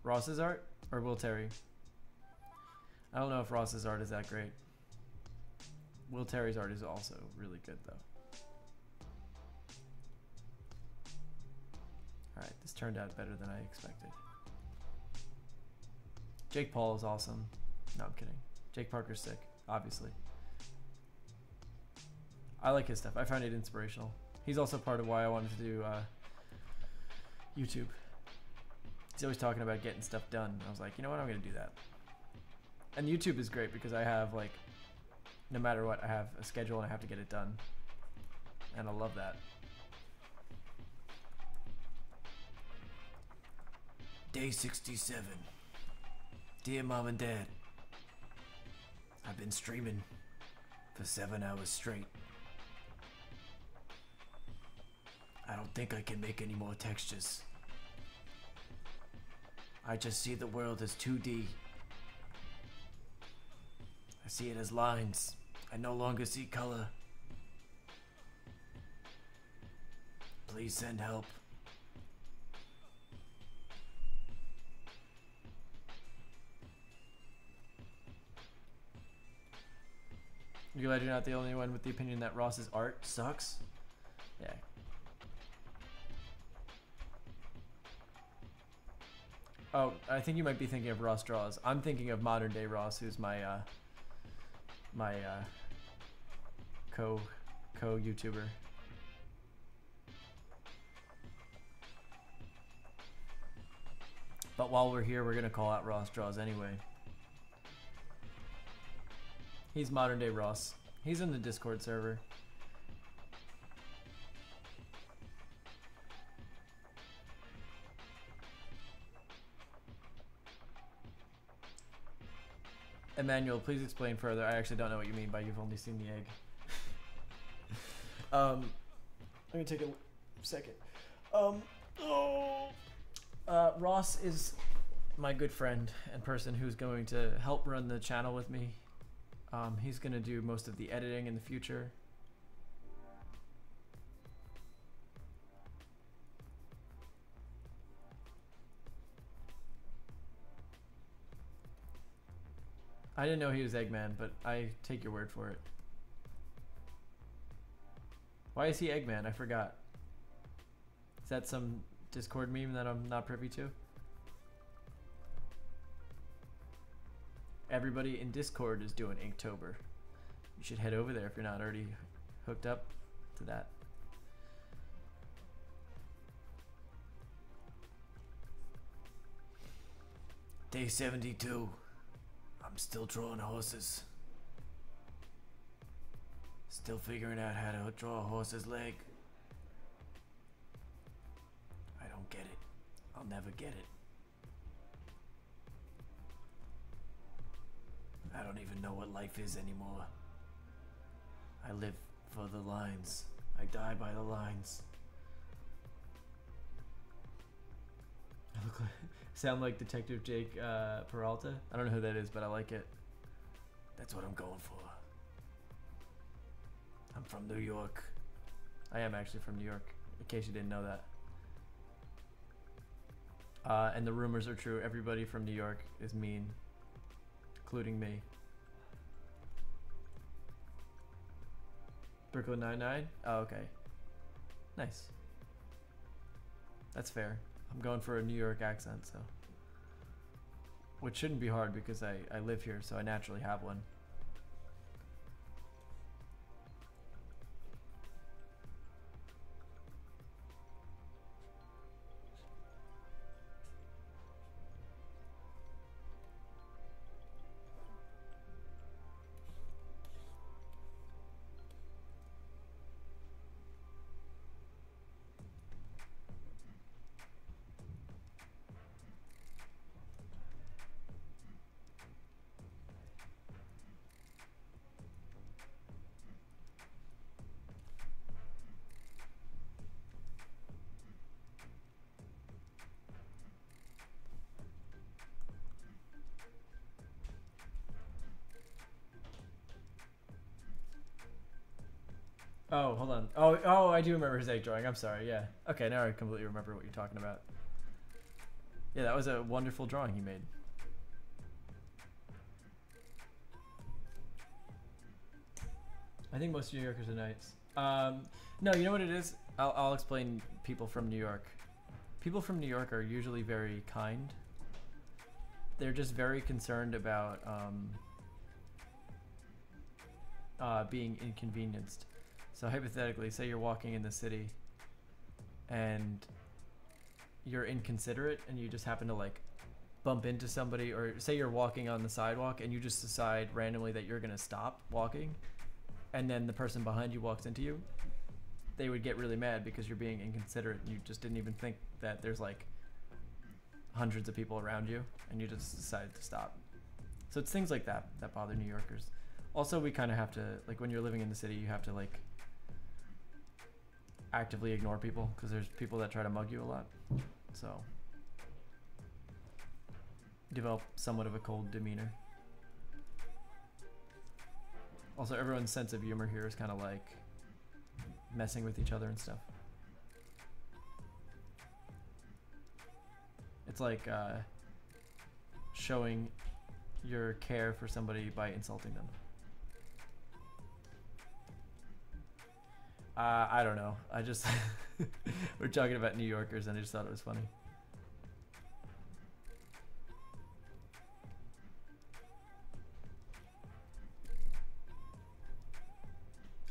Ross's art or Will Terry? I don't know if Ross's art is that great. Will Terry's art is also really good though. Alright, this turned out better than I expected. Jake Paul is awesome. No, I'm kidding. Jake Parker's sick, obviously. I like his stuff. I find it inspirational. He's also part of why I wanted to do YouTube. He's always talking about getting stuff done. I was like, you know what, I'm going to do that. And YouTube is great because I have like, no matter what, I have a schedule and I have to get it done. And I love that. Day 67. Dear Mom and Dad, I've been streaming for 7 hours straight. I don't think I can make any more textures. I just see the world as 2D. I see it as lines. I no longer see color. Please send help. You glad you're not the only one with the opinion that Ross's art sucks? Yeah. Oh, I think you might be thinking of Ross Draws. I'm thinking of modern day Ross, who's my co-YouTuber. But while we're here, we're gonna call out Ross Draws anyway. He's modern day Ross. He's in the Discord server. Emmanuel, please explain further. I actually don't know what you mean by you've only seen the egg. Let me take a second. Ross is my good friend and person who's going to help run the channel with me. He's going to do most of the editing in the future. I didn't know he was Eggman, but I take your word for it. Why is he Eggman? I forgot. Is that some Discord meme that I'm not privy to? Everybody in Discord is doing Inktober. You should head over there if you're not already hooked up to that. Day 72. I'm still drawing horses. Still figuring out how to draw a horse's leg. I don't get it. I'll never get it. I don't even know what life is anymore. I live for the lines. I die by the lines. I look like, sound like Detective Jake Peralta. I don't know who that is, but I like it. That's what I'm going for. I'm from New York. I am actually from New York, in case you didn't know that. And the rumors are true. Everybody from New York is mean, including me. Brooklyn Nine-Nine? Oh, okay. Nice. That's fair. I'm going for a New York accent, so. Which shouldn't be hard because I live here, so I naturally have one. Oh, hold on. Oh, I do remember his egg drawing. I'm sorry. Yeah. Okay, now I completely remember what you're talking about. Yeah, that was a wonderful drawing he made. I think most New Yorkers are nice. No, you know what it is? I'll explain people from New York. People from New York are usually very kind. They're just very concerned about being inconvenienced. So hypothetically, say you're walking in the city and you're inconsiderate and you just happen to like bump into somebody, or say you're walking on the sidewalk and you just decide randomly that you're gonna stop walking and then the person behind you walks into you, they would get really mad because you're being inconsiderate and you just didn't even think that there's like hundreds of people around you and you just decided to stop. So it's things like that that bother New Yorkers. Also, we kind of have to, like, when you're living in the city, you have to like actively ignore people because there's people that try to mug you a lot. So develop somewhat of a cold demeanor. Also, everyone's sense of humor here is kind of like messing with each other and stuff. It's like showing your care for somebody by insulting them. I don't know. I just we're talking about New Yorkers and I just thought it was funny.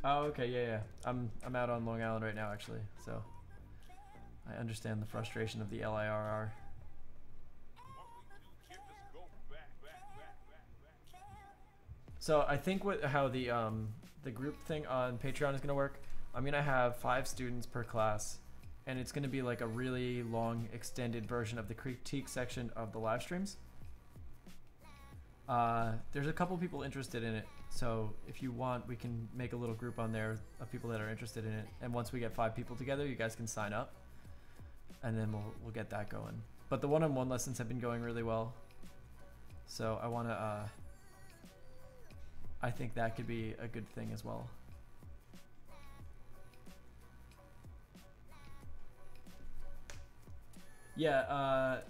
Oh, okay, yeah. I'm out on Long Island right now, actually, so I understand the frustration of the LIRR. So I think how the group thing on Patreon is gonna work. I'm gonna have 5 students per class, and it's gonna be like a really long, extended version of the critique section of the live streams. There's a couple people interested in it, so if you want, we can make a little group on there of people that are interested in it. And once we get 5 people together, you guys can sign up, and then we'll get that going. But the one-on-one lessons have been going really well, so I want to. I think that could be a good thing as well. Yeah,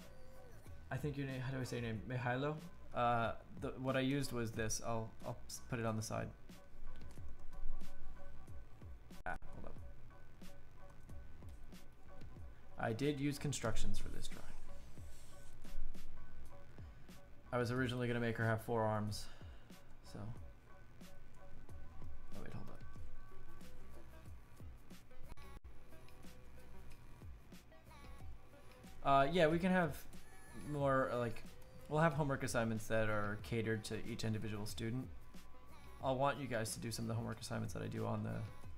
I think your name. How do I say your name? Mihailo. What I used was this. I'll put it on the side. Hold up. I did use constructions for this drawing. I was originally gonna make her have 4 arms, so. Oh wait, hold up. Yeah, we can have more like. We'll have homework assignments that are catered to each individual student. I'll want you guys to do some of the homework assignments that I do on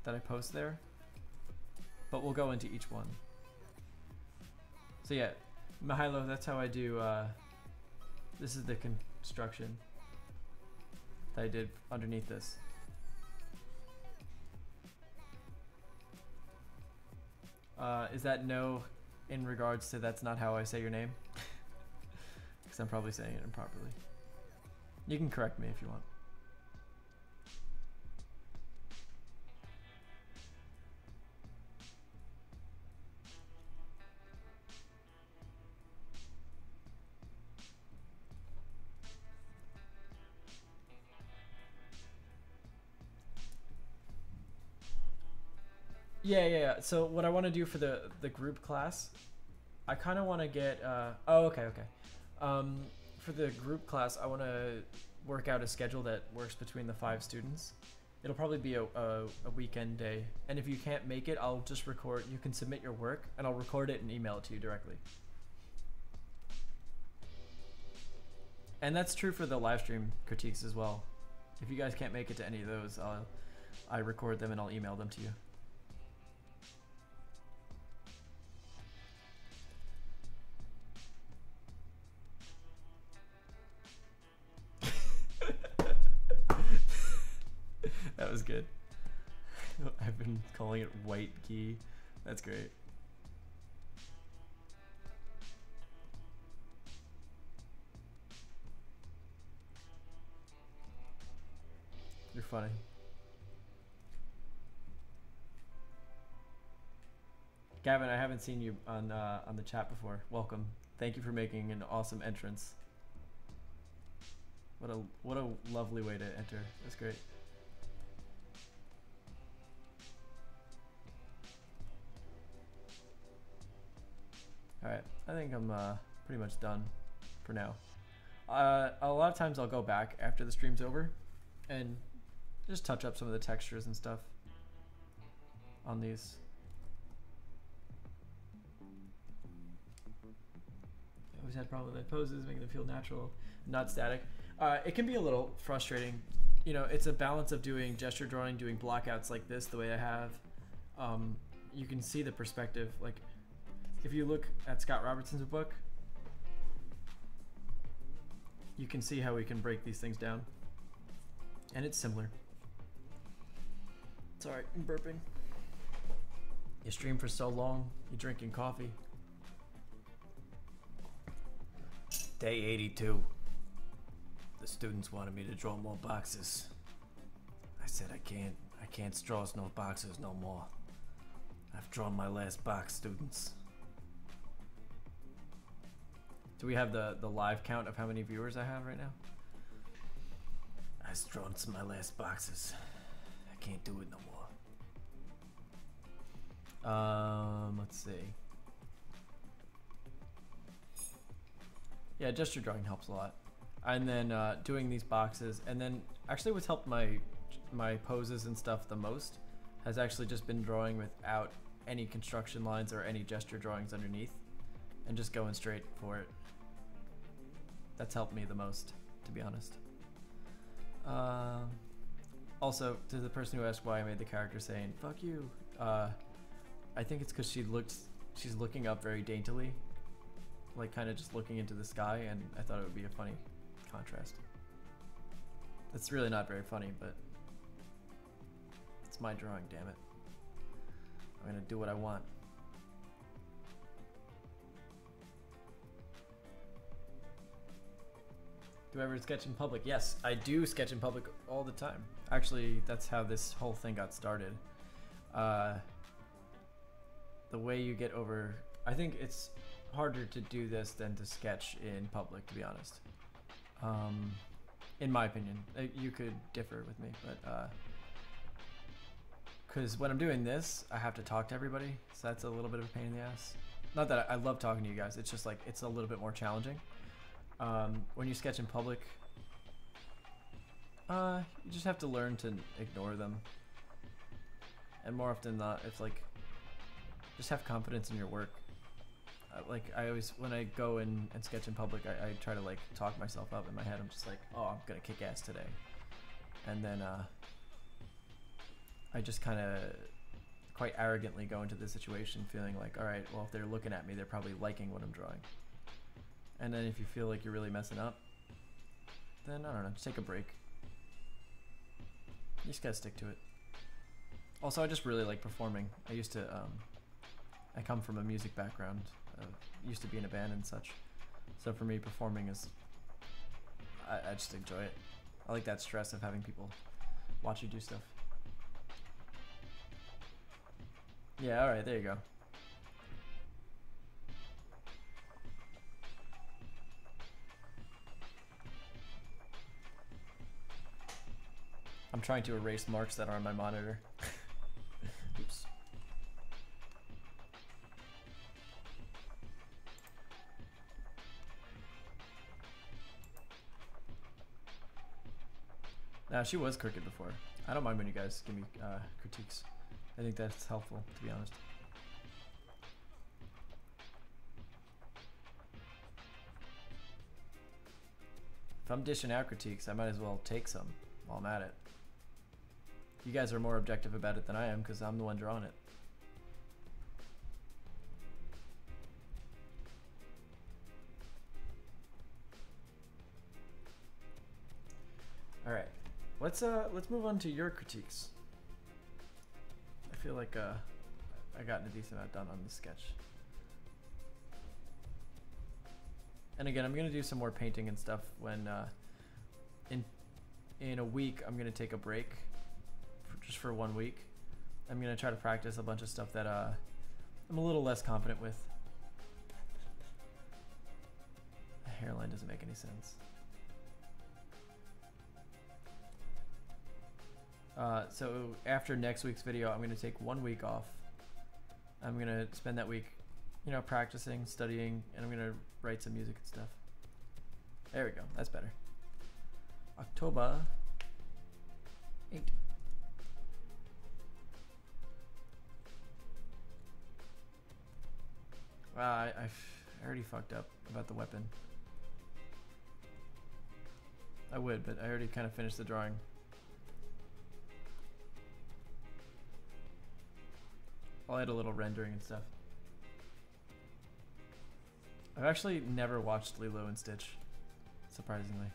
that I post there. But we'll go into each one. So yeah, Mihailo, that's how I do, this is the construction that I did underneath this. Is that no in regards to that's not how I say your name? I'm probably saying it improperly. You can correct me if you want. Yeah. So what I want to do for the group class, I kind of want to get. Oh, okay. For the group class, I want to work out a schedule that works between the 5 students. It'll probably be a weekend day, and if you can't make it, I'll just record. You can submit your work, and I'll record it and email it to you directly. And that's true for the live stream critiques as well. If you guys can't make it to any of those, I record them and I'll email them to you. That was good. I've been calling it white key. That's great. You're funny. Gavin, I haven't seen you on the chat before. Welcome. Thank you for making an awesome entrance. What a lovely way to enter. That's great. Alright, I think I'm pretty much done for now. A lot of times I'll go back after the stream's over and just touch up some of the textures and stuff on these. I always had problems with my poses, making them feel natural, not static. It can be a little frustrating. You know, it's a balance of doing gesture drawing, doing blockouts like this the way I have. You can see the perspective, like if you look at Scott Robertson's book, you can see how we can break these things down. And it's similar. Sorry, I'm burping. You stream for so long, you're drinking coffee. Day 82. The students wanted me to draw more boxes. I said I can't draw no boxes no more. I've drawn my last box, students. Do we have the live count of how many viewers I have right now? I've drawn some of my last boxes. I can't do it no more. Let's see. Yeah, gesture drawing helps a lot. And then doing these boxes, and then actually what's helped my poses and stuff the most has actually just been drawing without any construction lines or any gesture drawings underneath, and just going straight for it. That's helped me the most, to be honest. Also, to the person who asked why I made the character saying "fuck you," I think it's because she's looking up very daintily, like kind of just looking into the sky, and I thought it would be a funny contrast. It's really not very funny, but it's my drawing, damn it. I'm gonna do what I want. Do I ever sketch in public? Yes, I do sketch in public all the time. Actually, that's how this whole thing got started. The way you get over... I think it's harder to do this than to sketch in public, to be honest. In my opinion. You could differ with me, but... Because when I'm doing this, I have to talk to everybody, so that's a little bit of a pain in the ass. Not that I love talking to you guys, it's just like, it's a little bit more challenging. When you sketch in public, you just have to learn to ignore them. And more often than not, it's like, just have confidence in your work. Like, I always, when I go and sketch in public, I try to like talk myself up in my head. I'm just like, oh, I'm gonna kick ass today. And then, I just kind of quite arrogantly go into the situation feeling like, all right, well, if they're looking at me, they're probably liking what I'm drawing. And then if you feel like you're really messing up, then I don't know, just take a break. You just gotta stick to it. Also, I just really like performing. I used to, I come from a music background, used to be in a band and such. So for me, performing is, I just enjoy it. I like that stress of having people watch you do stuff. Yeah, alright, there you go. I'm trying to erase marks that are on my monitor. Oops. Nah, she was crooked before. I don't mind when you guys give me critiques. I think that's helpful, to be honest. If I'm dishing out critiques, I might as well take some while I'm at it. You guys are more objective about it than I am because I'm the one drawing it. All right, let's move on to your critiques. I feel like I got a decent amount done on this sketch. And again, I'm gonna do some more painting and stuff when in a week I'm gonna take a break just for 1 week. I'm gonna try to practice a bunch of stuff that I'm a little less confident with. The hairline doesn't make any sense. So after next week's video, I'm gonna take 1 week off. I'm gonna spend that week, you know, practicing, studying, and I'm gonna write some music and stuff. There we go, that's better. October 8. I already fucked up about the weapon. I would, but I already kind of finished the drawing. I'll add a little rendering and stuff. I've actually never watched Lilo and Stitch, surprisingly.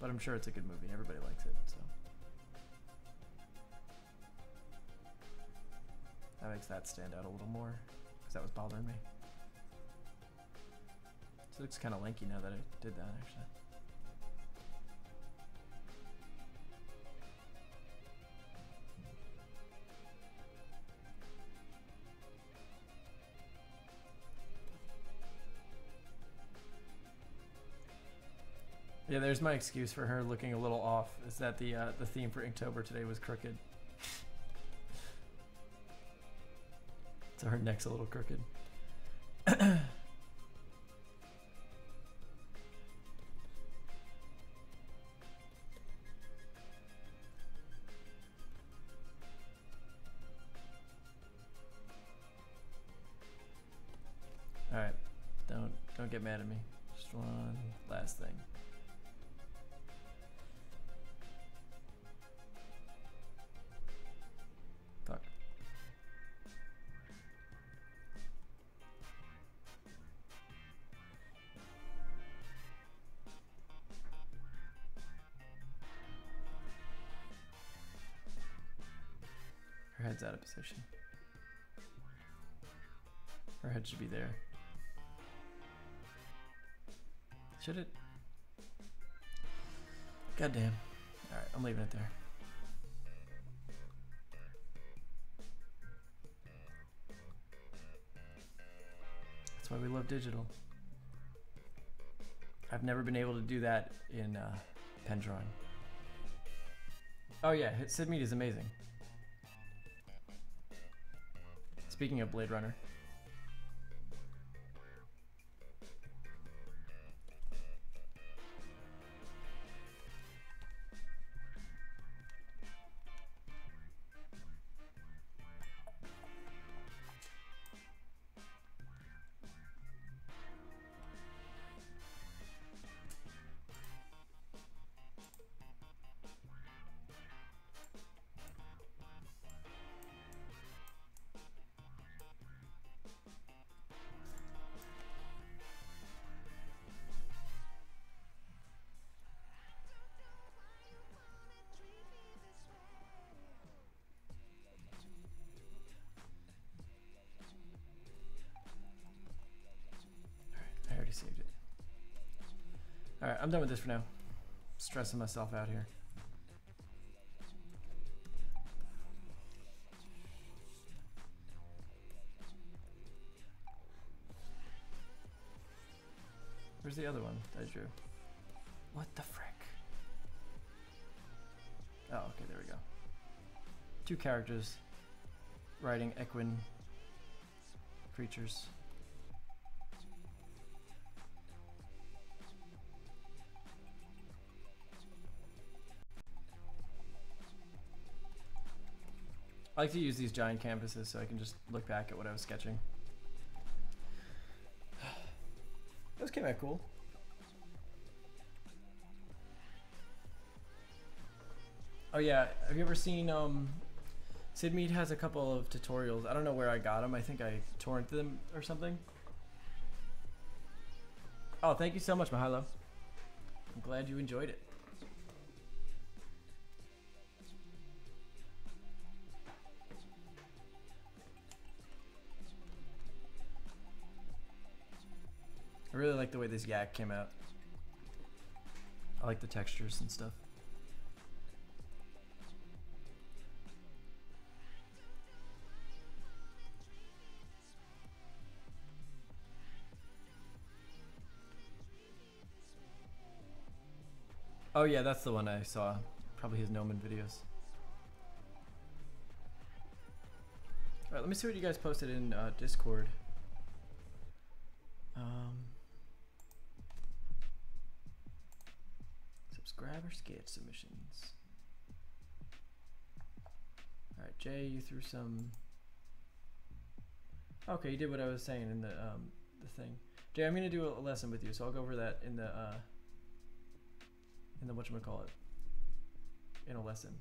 But I'm sure it's a good movie. Everybody likes it, so. That makes that stand out a little more, because that was bothering me. So it looks kind of lanky now that I did that, actually. Yeah, there's my excuse for her looking a little off, is that the theme for Inktober today was crooked. So her neck's a little crooked. Alright, don't get mad at me. Just one last thing. Fuck. head's out of position. Her head should be there. Should it? Goddamn. Alright, I'm leaving it there. That's why we love digital. I've never been able to do that in pen drawing. Oh yeah, Sid Mead is amazing. Speaking of Blade Runner. I already saved it. Alright, I'm done with this for now. Stressing myself out here. Where's the other one that I drew? What the frick? Oh, okay, there we go. Two characters riding equine creatures. I like to use these giant canvases so I can just look back at what I was sketching. Those came out cool. Oh yeah, have you ever seen, Sid Mead has a couple of tutorials. I don't know where I got them. I think I torrented them or something. Oh, thank you so much, Mahalo. I'm glad you enjoyed it. I really like the way this yak came out. I like the textures and stuff. Oh yeah, that's the one I saw. Probably his Gnomon videos. Alright, let me see what you guys posted in Discord. Subscriber sketch submissions. Alright, Jay, you threw some... Okay, you did what I was saying in the thing. Jay, I'm gonna do a lesson with you, so I'll go over that in the whatchamacallit, in a lesson.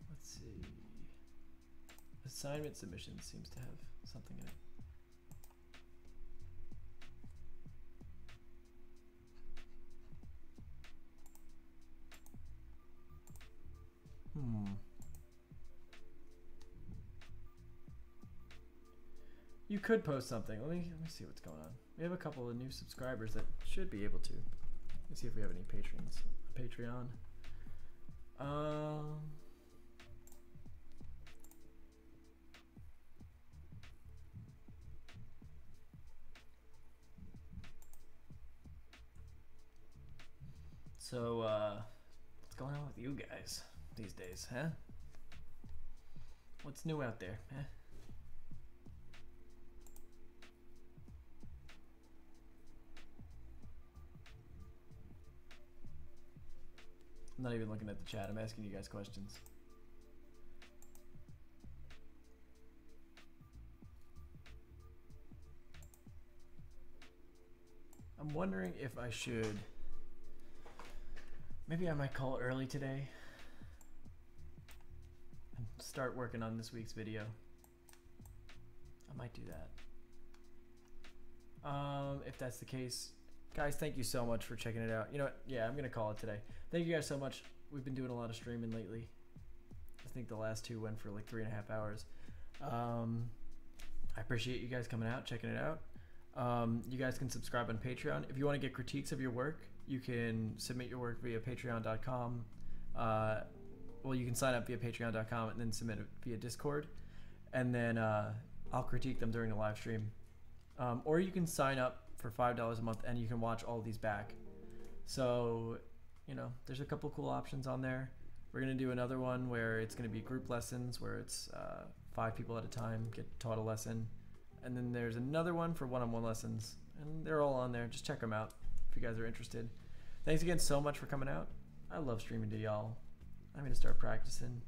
Let's see. Assignment submission seems to have something in it. You could post something. Let me see what's going on. We have a couple of new subscribers that should be able to. Let's see if we have any patrons. Patreon. So, what's going on with you guys these days, huh? What's new out there, huh? I'm not even looking at the chat. I'm asking you guys questions. I'm wondering if I should... Maybe I might call early today and start working on this week's video. I might do that. If that's the case, Guys, thank you so much for checking it out. You know what? Yeah, I'm gonna call it today. Thank you guys so much. We've been doing a lot of streaming lately. I think the last 2 went for like 3.5 hours. I appreciate you guys coming out, checking it out. You guys can subscribe on Patreon. If you want to get critiques of your work, you can submit your work via patreon.com. Well, you can sign up via patreon.com and then submit it via Discord. And then I'll critique them during the live stream. Or you can sign up for $5 a month and you can watch all these back. So, you know, there's a couple cool options on there. We're going to do another one where it's going to be group lessons where it's 5 people at a time get taught a lesson. And then there's another one for one-on-one lessons. And they're all on there. Just check them out if you guys are interested. Thanks again so much for coming out. I love streaming to y'all. I'm going to start practicing.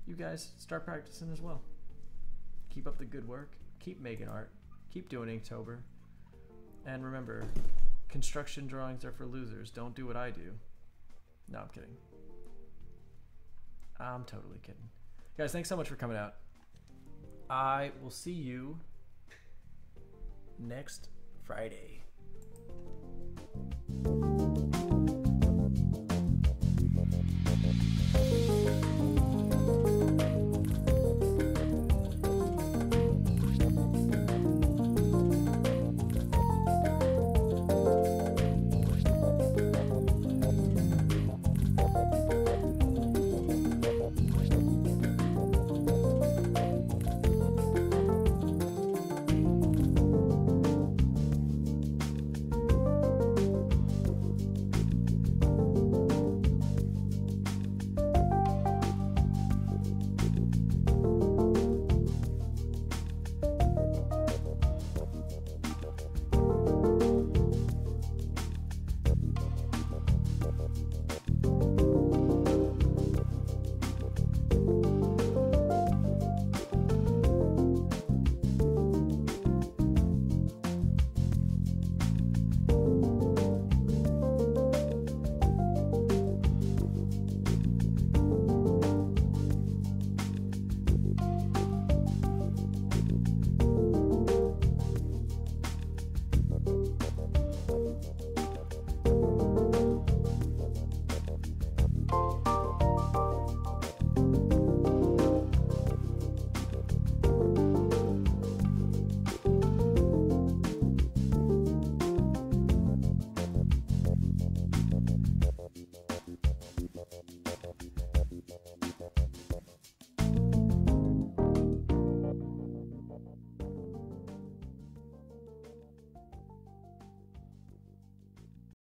You guys start practicing as well. Keep up the good work. Keep making art. Keep doing Inktober. And remember, construction drawings are for losers. Don't do what I do. No, I'm kidding. I'm totally kidding. Guys, thanks so much for coming out. I will see you next Friday.